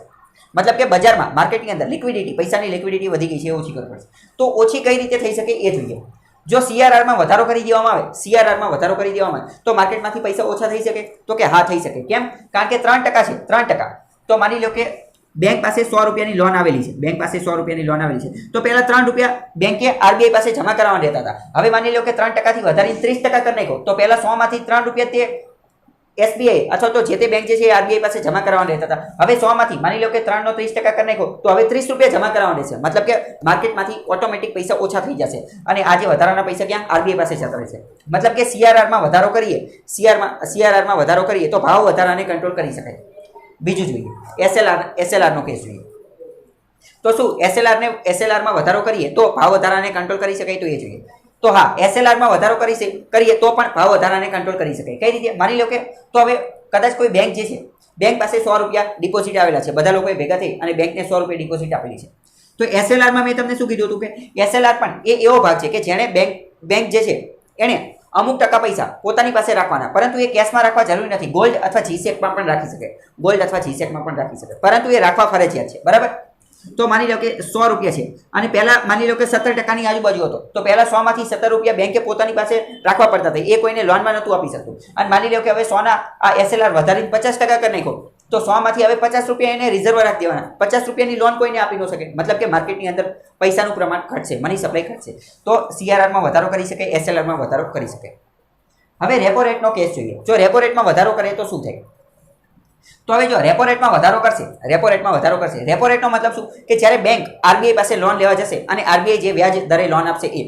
A: મતલબ કે બજારમાં, માર્કેટની અંદર લિક્વિડિટી, પૈસાની લિક્વિડિટી વધી ગઈ છે એ ઓછી કરવી પડશે. તો ઓછી કઈ રીતે થઈ શકે એ જોઈએ. જો સીઆરઆરમાં વધારો કરી દેવામાં આવે, તો માર્કેટમાંથી પૈસા ઓછા થઈ શકે? તો કે હા થઈ શકે. કેમ? કારણ કે 3% છે, 3%. તો માની લો કે બેંક પાસે 100 રૂપિયાની લોન આવેલી છે, તો પહેલા 3 રૂપિયા બેંકે આરબીઆઈ પાસે જમા કરાવવા દેતા હતા. હવે માની લો કે 3% થી વધારીને 30% કરી નાખો, તો પહેલા 100 માંથી 3 રૂપિયા તે એસબીઆઈ અથવા તો જે તે બેંક જે છે એ આરબીઆઈ પાસે જમા કરાવવા દેતા હતા. હવે 100 માંથી માની લો કે 3 નો 30% કરી નાખો, તો હવે 30 રૂપિયા જમા કરાવવા દેશે. મતલબ કે માર્કેટમાંથી ઓટોમેટિક પૈસા ઓછા થઈ જશે, અને આ જે વધારાના પૈસા ક્યાં? આરબીઆઈ પાસે જતા રહેશે. મતલબ કે સીઆરઆરમાં વધારો કરીએ તો ભાવ વધારાને કંટ્રોલ કરી શકાય. બીજું જોઈએ એસએલઆર નો કેસ જોઈએ. તો શું એસએલઆરમાં વધારો કરીએ તો ભાવ વધારાને કંટ્રોલ કરી શકાય? તો એ જોઈએ. તો હા, એસએલઆરમાં વધારો કરીએ તો પણ ભાવ વધારાને કંટ્રોલ કરી શકાય. કઈ રીતે? માની લો કે તો હવે કદાચ કોઈ બેંક જે છે, બેંક પાસે 100 રૂપિયા ડિપોઝિટ આવેલા છે, બધા લોકોએ ભેગા થઈ અને બેંકને 100 રૂપિયા ડિપોઝિટ આપેલી છે. તો એસએલઆરમાં મેં તમને શું કીધું હતું કે એસએલઆર પણ એ એવો ભાગ છે કે જેણે બેંક જે છે એણે અમુક ટકા પૈસા પોતાની પાસે રાખવાના, પરંતુ એ કેશમાં રાખવા જરૂરી નથી. ગોલ્ડ અથવા જીસેકમાં પણ રાખી શકે, પરંતુ એ રાખવા ફરજિયાત છે. બરાબર. તો માની લો કે 100 રૂપિયા છે, અને પહેલા માની લો કે 17%ની આજુબાજુ હતો, તો પહેલા 100 માંથી 17 રૂપિયા બેંકે પોતાની પાસે રાખવા પડતા હતા. એ કોઈને લોનમાં નહોતું આપી શકતું. અને માની લો કે હવે 100 ના આ એસએલઆર વધારીને 50% કરી નાખો, તો 100 માંથી હવે 50 રૂપિયા એને રિઝર્વ રાખી દેવાના. 50 રૂપિયાની લોન કોઈને આપી ન શકે. મતલબ કે માર્કેટની અંદર પૈસાનું પ્રમાણ ઘટશે, મની સપ્લાય ઘટશે. તો સીઆરઆરમાં વધારો કરી શકે, એસએલઆરમાં વધારો કરી શકે. હવે રેપો રેટનો કેસ જોઈએ. જો રેપો રેટમાં વધારો કરે તો શું થાય? તો હવે જો રેપો રેટમાં વધારો કરશે, રેપો રેટમાં વધારો કરશે, રેપો રેટનો મતલબ શું કે જ્યારે બેંક આરબીઆઈ પાસે લોન લેવા જશે અને આરબીઆઈ જે વ્યાજ દરે લોન આપશે એ,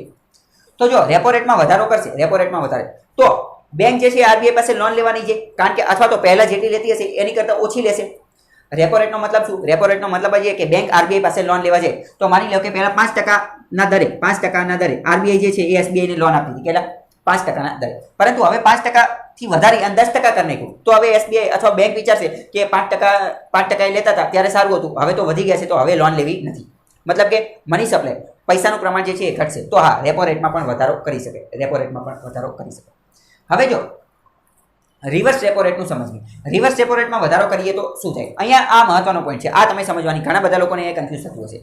A: તો જો રેપો રેટમાં વધારો કરશે, રેપો રેટમાં વધારે, તો બેંક જે છે આરબીઆઈ પાસે લોન લેવાની છે, કારણ કે અથવા તો પહેલા જેટલી લેતી હશે એની કરતાં ઓછી લેશે. રેપો રેટનો મતલબ શું? રેપો રેટનો મતલબ જ એ કે બેંક આરબીઆઈ પાસે લોન લેવા જાય તો માની લો કે પહેલા 5%ના દરે, 5%ના દરે આરબીઆઈ જે છે એ એસબીઆઈને લોન આપી હતી, કેટલા? 5%ના દરે. પરંતુ હવે 5%થી વધારી અને 10% કરી નાખ્યું, તો હવે એસબીઆઈ અથવા બેંક વિચારશે કે 5% લેતા હતા ત્યારે સારું હતું, હવે તો વધી ગયા છે તો હવે લોન લેવી નથી. મતલબ કે મની સપ્લાય, પૈસાનું પ્રમાણ જે છે એ ઘટશે. તો હા, રેપો રેટમાં પણ વધારો કરી શકે, રેપો રેટમાં પણ વધારો કરી શકે. હવે જો રિવર્સ રેપો રેટનું સમજવું, રિવર્સ રેપો રેટમાં વધારો કરીએ તો શું થાય? અહીંયા આ મહત્વનો પોઈન્ટ છે, આ તમે સમજવાની. ઘણા બધા લોકોને એ કન્ફ્યુઝ થતું હશે.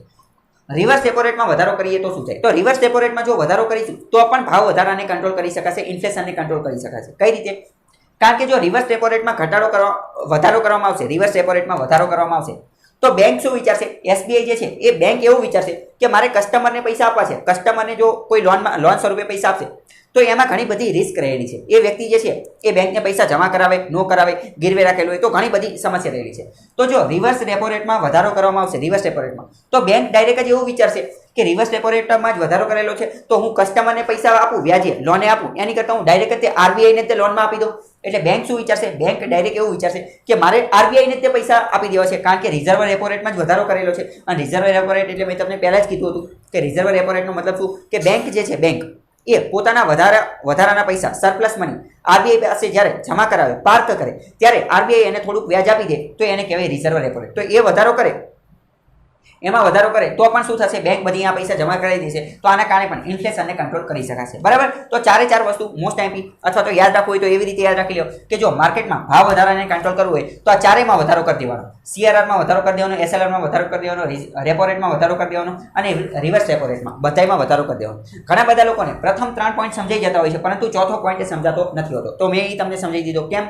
A: રિવર્સ રેપો રેટમાં વધારો કરીએ તો શું થાય? તો રિવર્સ રેપો રેટમાં જો વધારો કરીશું તો પણ ભાવ વધારાને કંટ્રોલ કરી શકાશે, ઇન્ફ્લેશનને કંટ્રોલ કરી શકાશે. કઈ રીતે? કારણ કે જો રિવર્સ રેપો રેટમાં વધારો કરવામાં આવશે, રિવર્સ રેપો રેટમાં વધારો કરવામાં આવશે તો બેંક શું વિચારશે? એસબીઆઈ જે છે એ બેંક એવું વિચારશે કે મારે કસ્ટમરને પૈસા આપવા છે, કસ્ટમરને જો કોઈ લોન સ્વરૂપે પૈસા આપશે તો એમાં ઘણી બધી રિસ્ક રહેલી છે. એ વ્યક્તિ જે છે એ બેંકને પૈસા જમા કરાવે, ન કરાવે, ગીરવે રાખેલું હોય તો ઘણી બધી સમસ્યા રહેલી છે. તો જો રિવર્સ રેપો રેટમાં વધારો કરવામાં આવશે, રિવર્સ રેપો રેટમાં, તો બેંક ડાયરેક્ટ જ એવું વિચારશે કે રિવર્સ રેપો રેટમાં જ વધારો કરેલો છે તો હું કસ્ટમરને પૈસા આપું, વ્યાજે લોને આપું, એની કરતાં હું ડાયરેક્ટ તે આરબીઆઈને તે લોનમાં આપી દઉં. એટલે બેંક શું વિચારશે? બેંક ડાયરેક્ટ એવું વિચારશે કે મારે આરબીઆઈને તે પૈસા આપી દેવા છે, કારણ કે રિઝર્વ રેપો રેટમાં જ વધારો કરેલો છે. અને રિઝર્વ રેપો રેટ એટલે મેં તમને પહેલા જ કીધું હતું કે રિઝર્વ રેપો રેટનો મતલબ શું કે બેંક જે છે, બેંક એ પોતાના વધારાના પૈસા, સરપ્લસ મની આરબીઆઈ પાસે જ્યારે જમા કરાવે, પાર્ક કરે, ત્યારે આરબીઆઈ એને થોડુંક વ્યાજ આપી દે તો એને કહેવાય રિઝર્વ રેપો રેટ. તો એ વધારો કરે, એમાં વધારો કરે તો પણ શું થશે? બેંક બધી આ પૈસા જમા કરાવી દેશે, તો આના કારણે પણ ઇન્ફ્લેશનને કંટ્રોલ કરી શકાશે. બરાબર? તો ચારે ચાર વસ્તુ મોસ્ટ આઈમ્પી અથવા તો યાદ રાખવું હોય તો એવી રીતે યાદ રાખી લો કે જો માર્કેટમાં ભાવ વધારાને કંટ્રોલ કરવું હોય તો આ ચારેયમાં વધારો કરી દેવાનો. સીઆરઆરમાં વધારો કરી દેવાનો, એસએલઆરમાં વધારો કરી દેવાનો, રેપો રેટમાં વધારો કરી દેવાનો અને રિવર્સ રેપો રેટમાં બધામાં વધારો કરી દેવાનો. ઘણા બધા લોકોને પ્રથમ 3 પોઈન્ટ સમજાઈ જતા હોય છે, પરંતુ ચોથો પોઈન્ટ સમજાતો નથી હોતો. તો મેં એ તમને સમજાવી દીધો. કેમ?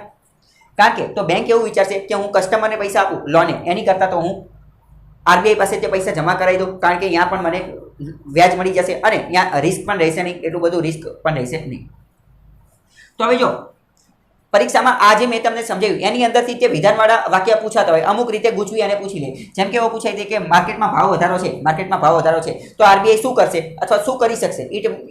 A: કારણ કે તો બેંક એવું વિચારશે કે હું કસ્ટમરને પૈસા આપું લોને, એની કરતાં તો હું આરબીઆઈ પાસે તે પૈસા જમા કરાવી દઉં, કારણ કે ત્યાં પણ મને વ્યાજ મળી જશે અને ત્યાં રિસ્ક પણ રહેશે નહીં, એટલું બધું રિસ્ક પણ રહેશે નહીં. તો હવે જો પરીક્ષામાં આ જે મેં તમને સમજાવ્યું એની અંદરથી તે વિધાનવાળા વાક્ય પૂછાતા હોય, અમુક રીતે ગૂંચવી અને પૂછી લે. જેમ કે એવો પૂછાય છે કે માર્કેટમાં ભાવ વધારો છે, માર્કેટમાં ભાવ વધારો છે તો આરબીઆઈ શું કરશે અથવા શું કરી શકશે?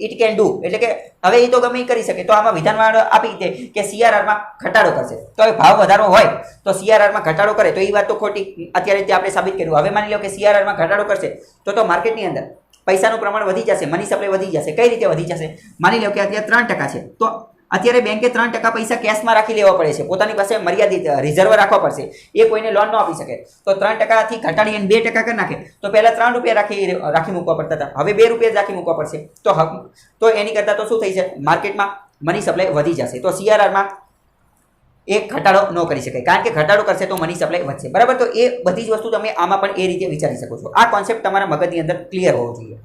A: ઇટ કેન ડુ, એટલે કે હવે એ તો ગમે એ કરી શકે. તો આમાં વિધાનવાળા આપી દે કે સીઆરઆરમાં ઘટાડો કરશે. તો હવે ભાવ વધારો હોય તો સીઆરઆરમાં ઘટાડો કરે તો એ વાત તો ખોટી, અત્યારે તે આપણે સાબિત કર્યું. હવે માની લો કે સીઆરઆરમાં ઘટાડો કરશે તો માર્કેટની અંદર પૈસાનું પ્રમાણ વધી જશે, મની સપ્લાય વધી જશે. કઈ રીતે વધી જશે? માની લો કે અત્યારે 3% છે તો અત્યારે બેંકે 3% પૈસા કેશમાં રાખી લેવા પડે છે, પોતાની પાસે મર્યાદિત રિઝર્વ રાખવા પડશે, એ કોઈને લોન ન આપી શકે. તો 3%થી ઘટાડી અને 2% કરી નાખે તો પહેલા ₹3 રાખી મૂકવા પડતા હતા, હવે ₹2 રાખી મૂકવા પડશે. તો એની કરતાં તો શું થઈ છે? માર્કેટમાં મની સપ્લાય વધી જશે. તો સીઆરઆરમાં એ ઘટાડો ન કરી શકાય, કારણ કે ઘટાડો કરશે તો મની સપ્લાય વધશે. બરાબર? તો એ બધી જ વસ્તુ તમે આમાં પણ એ રીતે વિચારી શકો છો. આ કોન્સેપ્ટ તમારા મગજની અંદર ક્લિયર હોવો જોઈએ.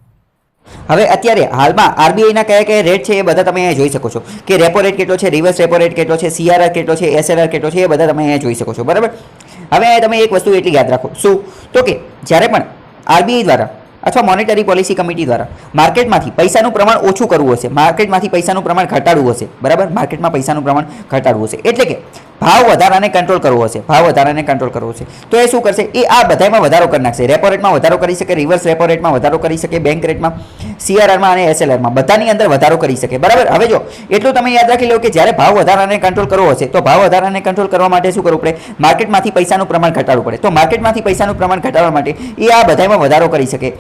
A: હવે અત્યારે હાલમાં આરબીઆઈના કયા કયા રેટ છે એ બધા તમે અહીંયા જોઈ શકો છો કે રેપો રેટ કેટલો છે, રિવર્સ રેપો રેટ કેટલો છે, સીઆરઆર કેટલો છે, એસએલઆર કેટલો છે, એ બધા તમે અહીંયા જોઈ શકો છો. બરાબર? હવે તમે એક વસ્તુ એટલી યાદ રાખો, શું? તો કે જ્યારે પણ આરબીઆઈ દ્વારા અથવા મોનેટરી પોલિસી કમિટી દ્વારા માર્કેટમાંથી પૈસાનું પ્રમાણ ઓછું કરવું હશે, માર્કેટમાંથી પૈસાનું પ્રમાણ ઘટાડવું હશે. બરાબર? માર્કેટમાં પૈસાનું પ્રમાણ ઘટાડવું હશે એટલે કે ભાવ વધારાને કંટ્રોલ કરવો હશે, ભાવ વધારાને કંટ્રોલ કરવો છે. તો એ શું કરશે? એ આ બધામાં વધારો કરી નાખશે. રેપો રેટમાં વધારો કરી શકે, રિવર્સ રેપો રેટમાં વધારો કરી શકે, બેંક રેટમાં, સીઆરઆરમાં અને એસએલઆરમાં બધાની અંદર વધારો કરી શકે. બરાબર? હવે જો એટલું તમે યાદ રાખી લો કે જ્યારે ભાવ વધારાને કંટ્રોલ કરવો હશે તો ભાવ વધારાને કંટ્રોલ કરવા માટે શું કરવું પડે? માર્કેટમાંથી પૈસાનું પ્રમાણ ઘટાડવું પડે. તો માર્કેટમાંથી પૈસાનું પ્રમાણ ઘટાડવા માટે એ આ બધામાં વધારો કરી શકે.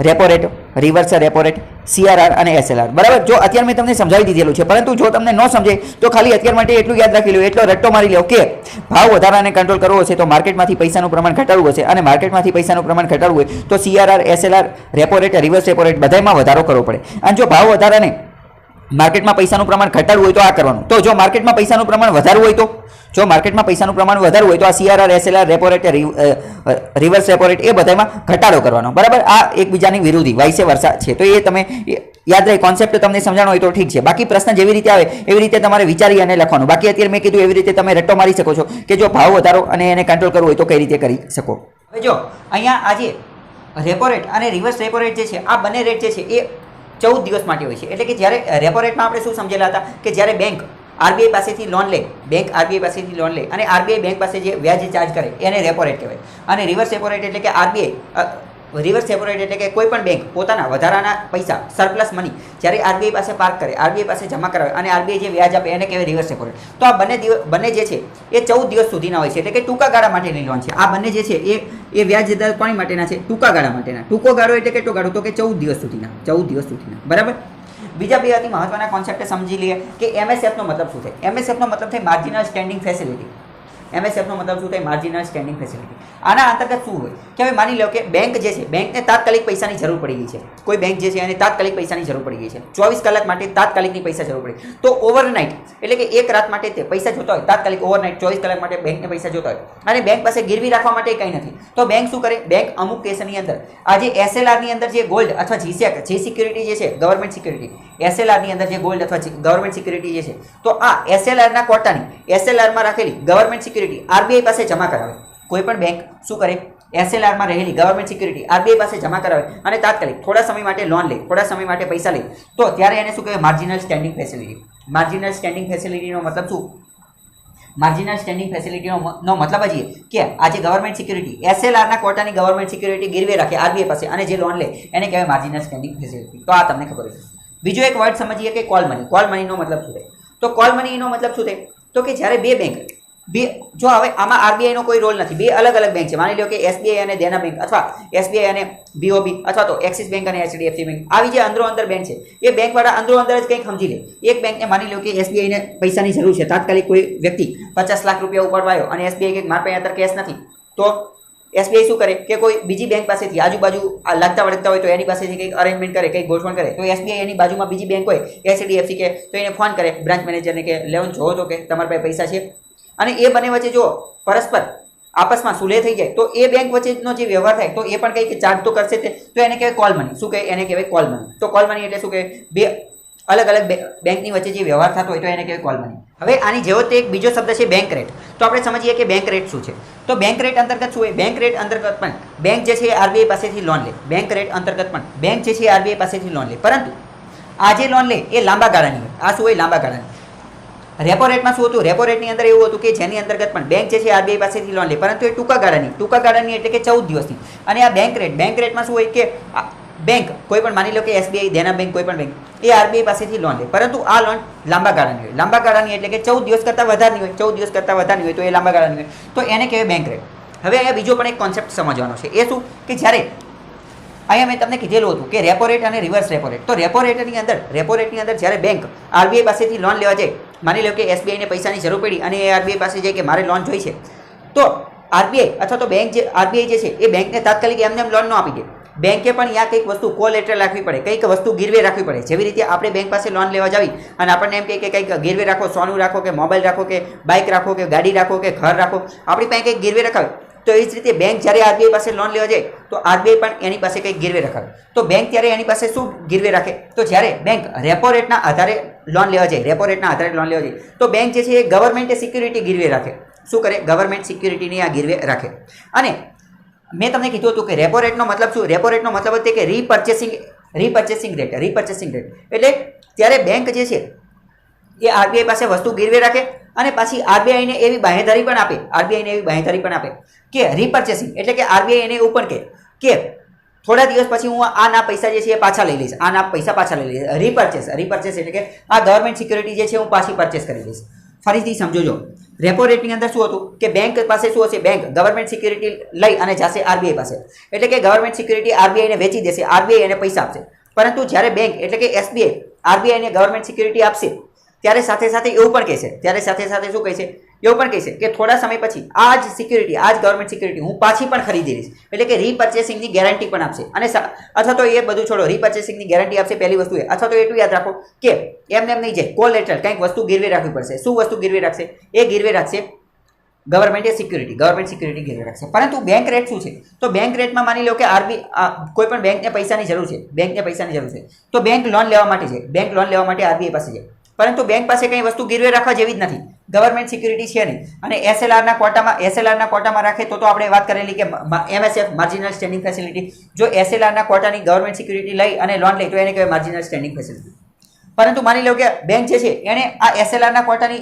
A: Repo rate, reverse repo rate, CRR અને એસએલઆર. બરાબર? જો અત્યારે મેં તમને સમજાવી દીધેલું છે, પરંતુ જો તમને ન સમજે તો ખાલી અત્યાર માટે એટલું યાદ રાખી લો, એટલો રટ્ટો મારી લો કે ભાવ વધારાને કંટ્રોલ કરવો હશે તો માર્કેટમાંથી પૈસાનું પ્રમાણ ઘટાડવું હશે અને માર્કેટમાંથી પૈસાનું પ્રમાણ ઘટાડવું હોય તો CRR, SLR, repo rate, reverse repo rate બધામાં વધારો કરવો પડે. અને જો ભાવ વધારાને માર્કેટમાં પૈસાનું પ્રમાણ ઘટાડવું હોય તો આ કરવાનું. તો જો માર્કેટમાં પૈસાનું પ્રમાણ વધારવું હોય તો આ CRR, SLR, repo rate, reverse repo rate એ બધામાં ઘટાડો કરવાનો. બરાબર? આ એકબીજાની વિરોધી વાઇસે વર્સા છે. તો એ તમે યાદ રહે, કોન્સેપ્ટ તમને સમજાણો હોય તો ઠીક છે. બાકી પ્રશ્ન જેવી રીતે આવે એવી રીતે તમારે વિચારી અને લખવાનું. બાકી અત્યારે મેં કીધું એવી રીતે તમે રટ્ટો મારી શકો છો કે જો ભાવ વધારો અને એને કંટ્રોલ કરવું હોય તો કઈ રીતે કરી શકો. હવે જો અહીંયા આજે રેપો રેટ અને રિવર્સ રેપો રેટ જે છે આ બંને રેટ જે છે એ 14 દિવસ માટે હોય છે. એટલે કે જ્યારે રેપો રેટમાં આપણે શું સમજેલા હતા કે જ્યારે બેંક આરબીઆઈ પાસેથી લોન લે, બેંક આરબીઆઈ પાસેથી લોન લે અને આરબીઆઈ બેંક પાસે જે વ્યાજ ચાર્જ કરે એને રેપો રેટ કહેવાય. અને રિવર્સ રેપો રેટ એટલે કે રિવર્સ રેપો રેટ એટલે કે કોઈ પણ બેંક પોતાના વધારાના પૈસા સરપ્લસ મની જ્યારે આરબીઆઈ પાસે પાર્ક કરે, આરબીઆઈ પાસે જમા કરાવે અને આરબીઆઈ જે વ્યાજ આપે એને કહેવાય રિવર્સ રેપો રેટ. તો આ બંને જે છે એ 14 દિવસ સુધીના હોય છે, એટલે કે ટૂંકા ગાળા માટેની લોન છે. આ બંને જે છે એ વ્યાજ દર કોની માટેના છે? ટૂંકા ગાળા માટેના. ટૂંકો ગાળો એટલે કેટલો ગાળો? તો કે 14 દિવસ સુધીના. બરાબર. બીજા બે અતિ મહત્વના કોન્સેપ્ટ સમજી લઈએ કે એમએસએફ નો મતલબ શું થાય. એમએસએફ નો મતલબ થાય માર્જિનલ સ્ટેન્ડિંગ ફેસિલિટી. એમએસએફ નો મતલબ શું થાય? Marginal standing facility. આના અંતર્ગત શું હોય કે હવે માની લો કે બેંક જે છે, બેંકને તાત્કાલિક પૈસાની જરૂર પડી ગઈ છે. કોઈ બેંક જે છે એને તાત્કાલિક પૈસાની જરૂર પડી ગઈ છે, 24 કલાક માટે તાત્કાલિકની પૈસા જરૂર પડી. તો ઓવરનાઇટ એટલે કે એક રાત માટે તે પૈસા જોતા હોય, તાત્કાલિક ઓવરનાઇટ 24 કલાક માટે બેંકને પૈસા જોતા હોય અને બેંક પાસે ગીરવી રાખવા માટે કંઈ નથી. તો બેંક શું કરે? બેંક અમુક કેસની અંદર આ જે એસએલઆર ની અંદર જે ગોલ્ડ અથવા જીસેક જે સિક્યુરિટી જે છે, ગવર્મેન્ટ સિક્યુરિટી, એસએલઆર ની અંદર જે ગોલ્ડ અથવા ગવર્મેન્ટ સિક્યુરિટી જે છે, તો આ એસએલઆર ના કોટાની, એસએલઆર માં રાખેલી ગવર્મેન્ટ સિક્યુરિટી આરબીઆઈ પાસે જમા કરાવે. કોઈ પણ બેંક શું કરે? એસએલઆર માં રહેલી ગવર્મેન્ટ સિક્યુરિટી આરબીઆઈ પાસે જમા કરાવે અને તાત્કાલિક થોડા સમય માટે લોન લે, થોડા સમય માટે પૈસા લે, તો ત્યારે એને શું કહેવાય? Marginal standing facility. Marginal standing ફેસિલિટીનો મતલબ શું? માર્જિનલ સ્ટેન્ડિંગ ફેસિલિટીનો મતલબ જ એ કે આ જે ગવર્મેન્ટ સિક્યુરિટી, એસએલઆર ના કોટાની ગવર્મેન્ટ સિક્યુરિટી ગીરવે રાખે આરબીઆઈ પાસે અને જે લોન લે એને કહેવાય માર્જિનલ સ્ટેન્ડિંગ ફેસિલિટી. તો આ તમને ખબર છે. બીજો એક વર્ડ સમજીએ કે કોલ મની. કોલ મનીનો મતલબ શું થાય? તો કોલ મનીનો મતલબ શું થાય? તો કે જ્યારે બે બેંક જો હવે આમાં આરબીઆઈ નો કોઈ રોલ નથી, બે અલગ અલગ બેંક છે. માની લો કે એસબીઆઈ અને દેના બેંક અથવા એસબીઆઈ અને બીઓબી અથવા તો એક્સિસ બેંક અને એચડીએફસી બેંક, આવી જે અંદરો અંદર બેંક છે એ બેંક વાળા અંદરો અંદર જ કંઈક સમજી લે. એક બેંકને માની લો કે એસબીઆઈને પૈસાની જરૂર છે, તાત્કાલિક કોઈ વ્યક્તિ 50 લાખ રૂપિયા ઉપાડવાયો અને એસબીઆઈ કે મારા પાસે અત્યારે કેશ નથી, તો એસબીઆઈ શું કરે કે કોઈ બીજી બેંક પાસેથી આજુબાજુ લાગતા વળગતા હોય તો એની પાસેથી કંઈક અરેન્જમેન્ટ કરે, કંઈક ગોઠવણ કરે. તો એસબીઆઈ એની બાજુમાં બીજી બેંક હોય એચડીએફસી કે, તો એને ફોન કરે બ્રાન્ચ મેનેજરને કે લેવન જોવો તો કે તમારા પાસે પૈસા છે. અને એ બંને વચ્ચે જો પરસ્પર આપસમાં સુલેહ થઈ જાય તો એ બેંક વચ્ચેનો જે વ્યવહાર થાય તો એ પણ કંઈક ચાર્જ તો કરશે તે, તો એને કહેવાય કોલ મની. શું કહે? એને કહેવાય કોલ મની. તો કોલ મની એટલે શું કહે? બે અલગ અલગ બેંકની વચ્ચે જે વ્યવહાર થતો હોય તો એને કહેવાય કોલ મની. હવે આની જેવો તે એક બીજો શબ્દ છે બેંક રેટ. તો આપણે સમજીએ કે બેંક રેટ શું છે. તો બેંક રેટ અંતર્ગત શું હોય? બેંક રેટ અંતર્ગત પણ બેંક જે છે એ આરબીઆઈ પાસેથી લોન લે. બેંક રેટ અંતર્ગત પણ બેંક જે છે આરબીઆઈ પાસેથી લોન લે, પરંતુ આ જે લોન લે એ લાંબા ગાળાની હોય. આ શું હોય? લાંબા ગાળાની. રેપો રેટમાં શું હતું? રેપો રેટની અંદર એવું હતું કે જેની અંતર્ગત પણ બેંક જે છે આરબીઆઈ પાસેથી લોન લે, પરંતુ એ ટૂંકા ગાળાની એટલે કે 14 દિવસની. અને આ બેંક રેટમાં શું હોય કે બેંક કોઈ પણ માની લો કે એસબીઆઈ, દેના બેંક, કોઈ પણ બેંક એ આરબીઆઈ પાસેથી લોન લે, પરંતુ આ લોન લાંબા ગાળાની હોય. લાંબા ગાળાની એટલે કે 14 દિવસ કરતાં વધારની હોય. 14 દિવસ કરતાં વધારની હોય તો એ લાંબા ગાળાની હોય, તો એને કહેવાય બેંક રેટ. હવે અહીંયા બીજો પણ એક કોન્સેપ્ટ સમજવાનો છે. એ શું કે જ્યારે અહીંયા મેં તમને કીધેલું હતું કે રેપો રેટ અને રિવર્સ રેપો રેટ. તો રેપો રેટની અંદર જ્યારે બેંક આરબીઆઈ પાસેથી લોન લેવા જાય, માની લો કે એસબીઆઈને પૈસાની જરૂર પડી અને એ આરબીઆઈ પાસે જાય કે મારે લોન જોઈ છે, તો આરબીઆઈ અથવા તો બેંક જે આરબીઆઈ જે છે એ બેંકને તાત્કાલિક એમને એમ લોન ન આપી દે. બેંકે પણ ત્યાં કંઈક વસ્તુ કોલેટરલ રાખવી પડે, કંઈક વસ્તુ ગીરવે રાખવી પડે. જેવી રીતે આપણે બેંક પાસે લોન લેવા જાવી અને આપણને એમ કહે કે કંઈક ગીરવે રાખો, સોનું રાખો કે મોબાઈલ રાખો કે બાઇક રાખો કે ગાડી રાખો કે ઘર રાખો, આપણી પાસે કંઈક ગીરવે રખાવે. તો એ જ રીતે બેંક જ્યારે આરબીઆઈ પાસે લોન લેવા જાય તો આરબીઆઈ પણ એની પાસે કંઈક ગીરવે રખાવે. તો બેંક ત્યારે એની પાસે શું ગીરવે રાખે? તો જ્યારે બેંક રેપો રેટના આધારે લોન લેવા જાય, રેપો રેટના આધારે લોન લેવા જાય, તો બેંક જે છે એ ગવર્મેન્ટ સિક્યુરિટી ગીરવે રાખે. શું કરે? ગવર્મેન્ટ સિક્યુરિટીની આ ગીરવે રાખે. અને મેં તમને કીધું હતું કે રેપો રેટનો મતલબ શું? રેપો રેટનો મતલબ હતો કે રીપર્ચેસિંગ રેટ. એટલે ત્યારે બેંક જે છે એ આરબીઆઈ પાસે વસ્તુ ગીરવે રાખે અને પાછી આરબીઆઈને એવી બાંહેધરી પણ આપે કે રીપર્ચેસિંગ એટલે કે આરબીઆઈ એને એવું પણ કહે કે થોડા દિવસ પછી હું આના પૈસા જે છે એ પાછા લઈ લઈશ, આના પૈસા પાછા લઈ લઈશ. રીપર્ચેસ એટલે કે આ ગવર્મેન્ટ સિક્યુરિટી જે છે હું પાછી પરચેસ કરી લઈશ. ફરીથી સમજો. રેપો રેટની અંદર શું હતું કે બેંક પાસે શું હશે? બેંક ગવર્મેન્ટ સિક્યુરિટી લઈ અને જશે આરબીઆઈ પાસે, એટલે કે ગવર્મેન્ટ સિક્યુરિટી આરબીઆઈને વેચી દેશે, આરબીઆઈ એને પૈસા આપશે. પરંતુ જ્યારે બેંક એટલે કે એસબીઆઈ આરબીઆઈને ગવર્મેન્ટ સિક્યુરિટી આપશે ત્યારે સાથે સાથે એવું પણ કહેશે, શું કહેશે? એવું પણ કહેશે કે થોડા સમય પછી આ જ ગવર્મેન્ટ સિક્યુરિટી હું પાછી પણ ખરીદી લઈશ. એટલે કે રીપર્ચેસિંગની ગેરંટી પણ આપશે. અને અથવા તો એ બધું છોડો, રીપર્ચેસિંગની ગેરંટી આપશે પહેલી વસ્તુ એ. અથવા તો એટલું યાદ રાખો કે એમને એમ નહીં જાય, કોલેટરલ કંઈક વસ્તુ ગીરવે રાખવી પડશે. શું વસ્તુ ગીરવે રાખશે? એ ગીરવે રાખશે ગવર્મેન્ટ સિક્યુરિટી ગીરવે રાખશે. પરંતુ બેંક રેટ શું છે? તો બેંક રેટમાં માની લો કે કોઈ પણ બેંકને પૈસાની જરૂર છે, તો બેંક લોન લેવા માટે છે, બેંક લોન લેવા માટે આરબીઆઈ પાસે જાય, પરંતુ બેંક પાસે કંઈ વસ્તુ ગીરવે રાખવા જેવી જ નથી, ગવર્મેન્ટ સિક્યુરિટી છે નહીં. અને એસએલઆરના કોટામાં રાખે તો આપણે વાત કરેલી કે એમએસએફ માર્જિનલ સ્ટેન્ડિંગ ફેસિલિટી. જો એસએલઆરના કોટાની ગવર્મેન્ટ સિક્યુરિટી લઈ અને લોન લે તો એને કહેવાય માર્જિનલ સ્ટેન્ડિંગ ફેસિલિટી. પરંતુ માની લો કે બેંક જે છે એણે આ એસએલઆરના ક્વોટાની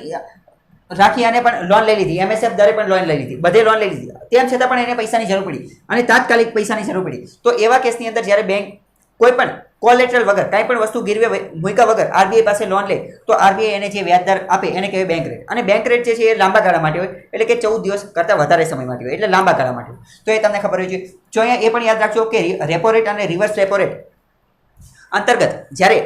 A: રાખી અને પણ લોન લઈ લીધી, એમએસએફ દરે પણ લોન લઈ લીધી, બધે લોન લઈ લીધી, તેમ છતાં પણ એને પૈસાની જરૂર પડી અને તાત્કાલિક પૈસાની જરૂર પડી. તો એવા કેસની અંદર જ્યારે બેંક કોઈ પણ કોલેટરલ વગર કાંઈ પણ વસ્તુ ગીરવે મૂક્યા વગર આરબીઆઈ પાસે લોન લે તો આરબીઆઈ એને જે વ્યાજદર આપે એને કહેવાય બેંક રેટ. અને બેંક રેટ જે છે એ લાંબા ગાળા માટે હોય, એટલે કે 14 દિવસ કરતાં વધારે સમય માટે હોય, એટલે લાંબા ગાળા માટે હોય. તો એ તમને ખબર હોય છે. જો અહીંયા એ પણ યાદ રાખજો કે રેપો રેટ અને રિવર્સ રેપો રેટ અંતર્ગત જ્યારે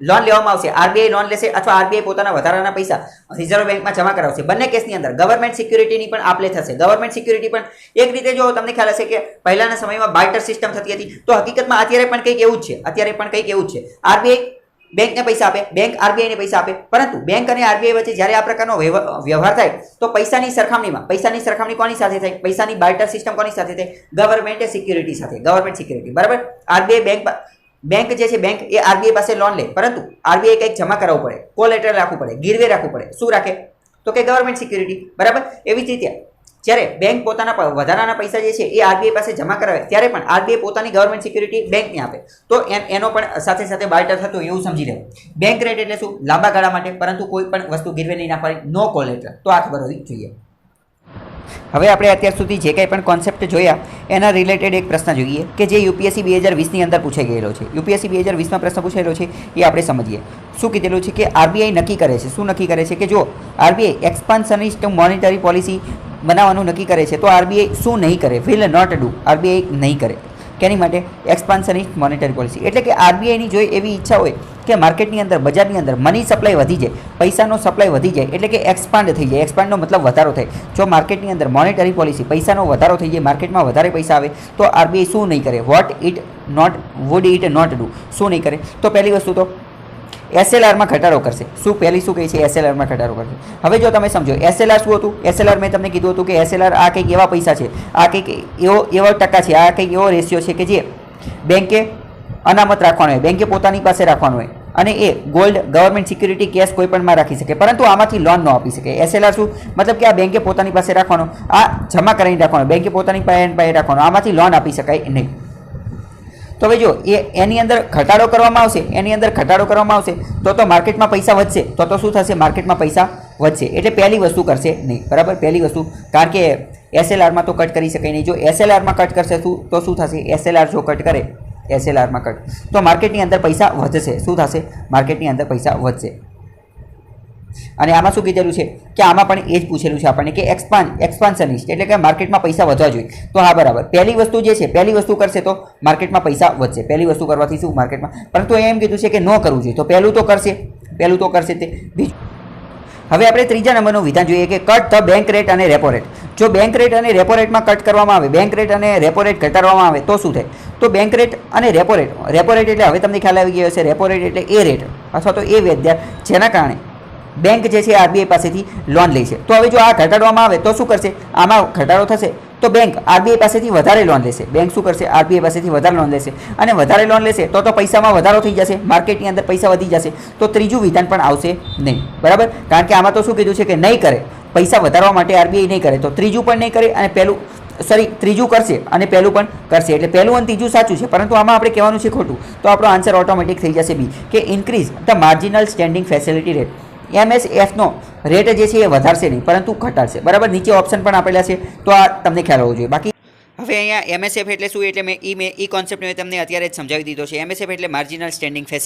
A: લોન લેવામાં આવશે, આરબીઆઈ લોન લેશે અથવા આરબીઆઈ પોતાના વધારાના પૈસા રિઝર્વ બેંકમાં જમા કરાવશે, બંને કેસની અંદર ગવર્મેન્ટ સિક્યુરિટીની પણ આપ લે થશે. ગવર્મેન્ટ સિક્યુરિટી પણ એક રીતે જો તમને ખ્યાલ હશે કે પહેલાના સમયમાં બાર્ટર સિસ્ટમ થતી હતી, તો હકીકતમાં અત્યારે પણ કંઈક એવું જ છે. આરબીઆઈ બેંકને પૈસા આપે, બેંક આરબીઆઈને પૈસા આપે, પરંતુ બેંક અને આરબીઆઈ વચ્ચે જ્યારે આ પ્રકારનો વ્યવહાર થાય તો પૈસાની સરખામણી કોની સાથે થાય? પૈસાની બાર્ટર સિસ્ટમ કોની સાથે થાય? ગવર્મેન્ટ સિક્યુરિટી સાથે, ગવર્મેન્ટ સિક્યુરિટી, બરાબર. આરબીઆઈ બેંક જે છે બેંક એ આરબીઆઈ પાસે લોન લે, પરંતુ આરબીઆઈ કંઈક જમા કરાવવું પડે, કોલેટરલ રાખવું પડે, ગીરવે રાખવું પડે. શું રાખે? તો કે ગવર્મેન્ટ સિક્યુરિટી, બરાબર. એવી જ રીતે જ્યારે બેંક પોતાના વધારાના પૈસા જે છે એ આરબીઆઈ પાસે જમા કરાવે ત્યારે પણ આરબીઆઈ પોતાની ગવર્મેન્ટ સિક્યુરિટી બેંકને આપે, તો એનો પણ સાથે સાથે બાર્ટર થતું એવું સમજી લેવું. બેંક રેટ એટલે શું? લાંબા ગાળા માટે, પરંતુ કોઈ પણ વસ્તુ ગીરવે નહીં નાખવાની, નો કોલેટર. તો આ ખબર હોવી જોઈએ. હવે આપણે અત્યાર સુધી જે કંઈ પણ કોન્સેપ્ટ જોયા એના રિલેટેડ એક પ્રશ્ન જોઈએ કે જે યુપીએસસી 2020ની અંદર પૂછાઈ ગયેલો છે. યુપીએસસી 2020માં પ્રશ્ન પૂછાયેલો છે એ આપણે સમજીએ. શું કીધેલું છે કે આરબીઆઈ નક્કી કરે છે, શું નક્કી કરે છે કે જો આરબીઆઈ એક્સપાન્શનિસ્ટ મોનેટરી પોલિસી બનાવવાનું નક્કી કરે છે તો આરબીઆઈ શું નહીં કરે? Will not do. આરબીઆઈ નહીં કરે. કેની માટે? એક્સપાન્શનિસ્ટ મોનેટરી પોલિસી. એટલે કે આરબીઆઈની જો એવી ઈચ્છા હોય કે માર્કેટની અંદર, બજારની અંદર મની સપ્લાય વધી જાય, પૈસાનો સપ્લાય વધી જાય, એટલે કે એક્સપાન્ડ થઈ જાય. એક્સપાન્ડનો મતલબ વધારો થાય. જો માર્કેટની અંદર મોનેટરી પોલિસી, પૈસાનો વધારો થઈ જાય, માર્કેટમાં વધારે પૈસા આવે તો આરબીઆઈ શું નહીં કરે? Would it not do. શું નહીં કરે? તો પહેલી વસ્તુ તો એસએલઆરમાં ઘટાડો કરશે. શું પહેલી શું કહે છે? એસએલઆરમાં ઘટાડો કરશે. હવે જો તમે સમજો એસએલઆર શું હતું? એસએલઆર મેં તમને કીધું હતું કે એસએલઆર આ કંઈક એવા પૈસા છે, આ કંઈક એવો ટકા છે, આ કંઈક એવો રેશિયો છે કે જે બેંકે અનામત રાખવાનો હોય, બેંકે પોતાની પાસે રાખવાનો હોય, અને એ ગોલ્ડ, ગવર્મેન્ટ સિક્યુરિટી, કેશ કોઈ પણમાં રાખી શકે, પરંતુ આમાંથી લોન ન આપી શકે. એસએલઆર શું? મતલબ કે આ બેંકે પોતાની પાસે રાખવાનો, આ જમા કરીને રાખવાનો, બેંકે પોતાની પાસે રાખવાનો, આમાંથી લોન આપી શકાય નહીં. તો હવે જો એની અંદર ઘટાડો કરવામાં આવશે, તો માર્કેટમાં પૈસા વધશે, તો શું થશે? માર્કેટમાં પૈસા વધશે, એટલે પહેલી વસ્તુ કરશે નહીં, બરાબર. પહેલી વસ્તુ, કારણ કે એસએલઆરમાં તો કટ કરી શકાય નહીં. જો એસએલઆરમાં કટ કરશે તો શું થશે? એસએલઆર જો કટ કરે, એસએલઆરમાં કટ, તો માર્કેટની અંદર પૈસા વધશે. શું થશે? માર્કેટની અંદર પૈસા વધશે. અને આમાં શું કીધેલું છે કે આમાં પણ એ જ પૂછેલું છે આપણને કે એક્સપાન્શનિસ્ટ એટલે કે માર્કેટમાં પૈસા વધવા જોઈએ. તો હા, બરાબર. પહેલી વસ્તુ જે છે, પહેલી વસ્તુ કરશે તો માર્કેટમાં પૈસા વધશે. પહેલી વસ્તુ કરવાથી શું? માર્કેટમાં. પરંતુ એમ કીધું છે કે ન કરવું જોઈએ, તો પહેલું તો કરશે તે. બીજું, હવે આપણે ત્રીજા નંબરનું વિધાન જોઈએ કે કટ ધ બેંક રેટ અને રેપો રેટ. જો બેંક રેટ અને રેપો રેટમાં કટ કરવામાં આવે, બેંક રેટ અને રેપો રેટ ઘટાડવામાં આવે તો શું થાય? તો બેંક રેટ અને રેપો રેટ એટલે હવે તમને ખ્યાલ આવી ગયો હશે, રેપો રેટ એટલે એ રેટ અથવા તો એ વ્યાજદર જેના કારણે બેંક જે છે આરબીઆઈ પાસેથી લોન લે છે. તો હવે જો આ ઘટાડવામાં આવે તો શું કરશે? આમાં ઘટાડો થશે તો બેંક આરબીઆઈ પાસેથી વધારે લોન લેશે. બેંક શું કરશે? આરબીઆઈ પાસેથી વધારે લોન લેશે, અને વધારે લોન લેશે તો પૈસામાં વધારો થઈ જશે, માર્કેટની અંદર પૈસા વધી જશે. તો ત્રીજું વિધાન પણ આવશે નહીં, બરાબર. કારણ કે આમાં તો શું કીધું છે કે નહીં કરે, પૈસા વધારવા માટે આરબીઆઈ નહીં કરે, તો ત્રીજું પણ નહીં કરે, અને ત્રીજું કરશે અને પહેલું પણ કરશે. એટલે પહેલું અને ત્રીજું સાચું છે, પરંતુ આમાં આપણે કહેવાનું છે ખોટું. તો આપણો આન્સર ઓટોમેટિક થઈ જશે બી, કે increase the marginal standing facility rate. એમએસએફનો રેટ જે છે એ વધારશે નહીં, પરંતુ ઘટાડશે, બરાબર. નીચે ઓપ્શન પણ આપેલા છે, તો આ તમને ખ્યાલ હોવો જોઈએ. બાકી હવે અહીંયા એમએસએફ એટલે શું? એટલે મેં કોન્સેપ્ટ મેં તમને અત્યારે જ સમજાવી દીધો છે. એમએસએફ એટલે માર્જિનલ સ્ટેન્ડિંગ ફેસિલિટી.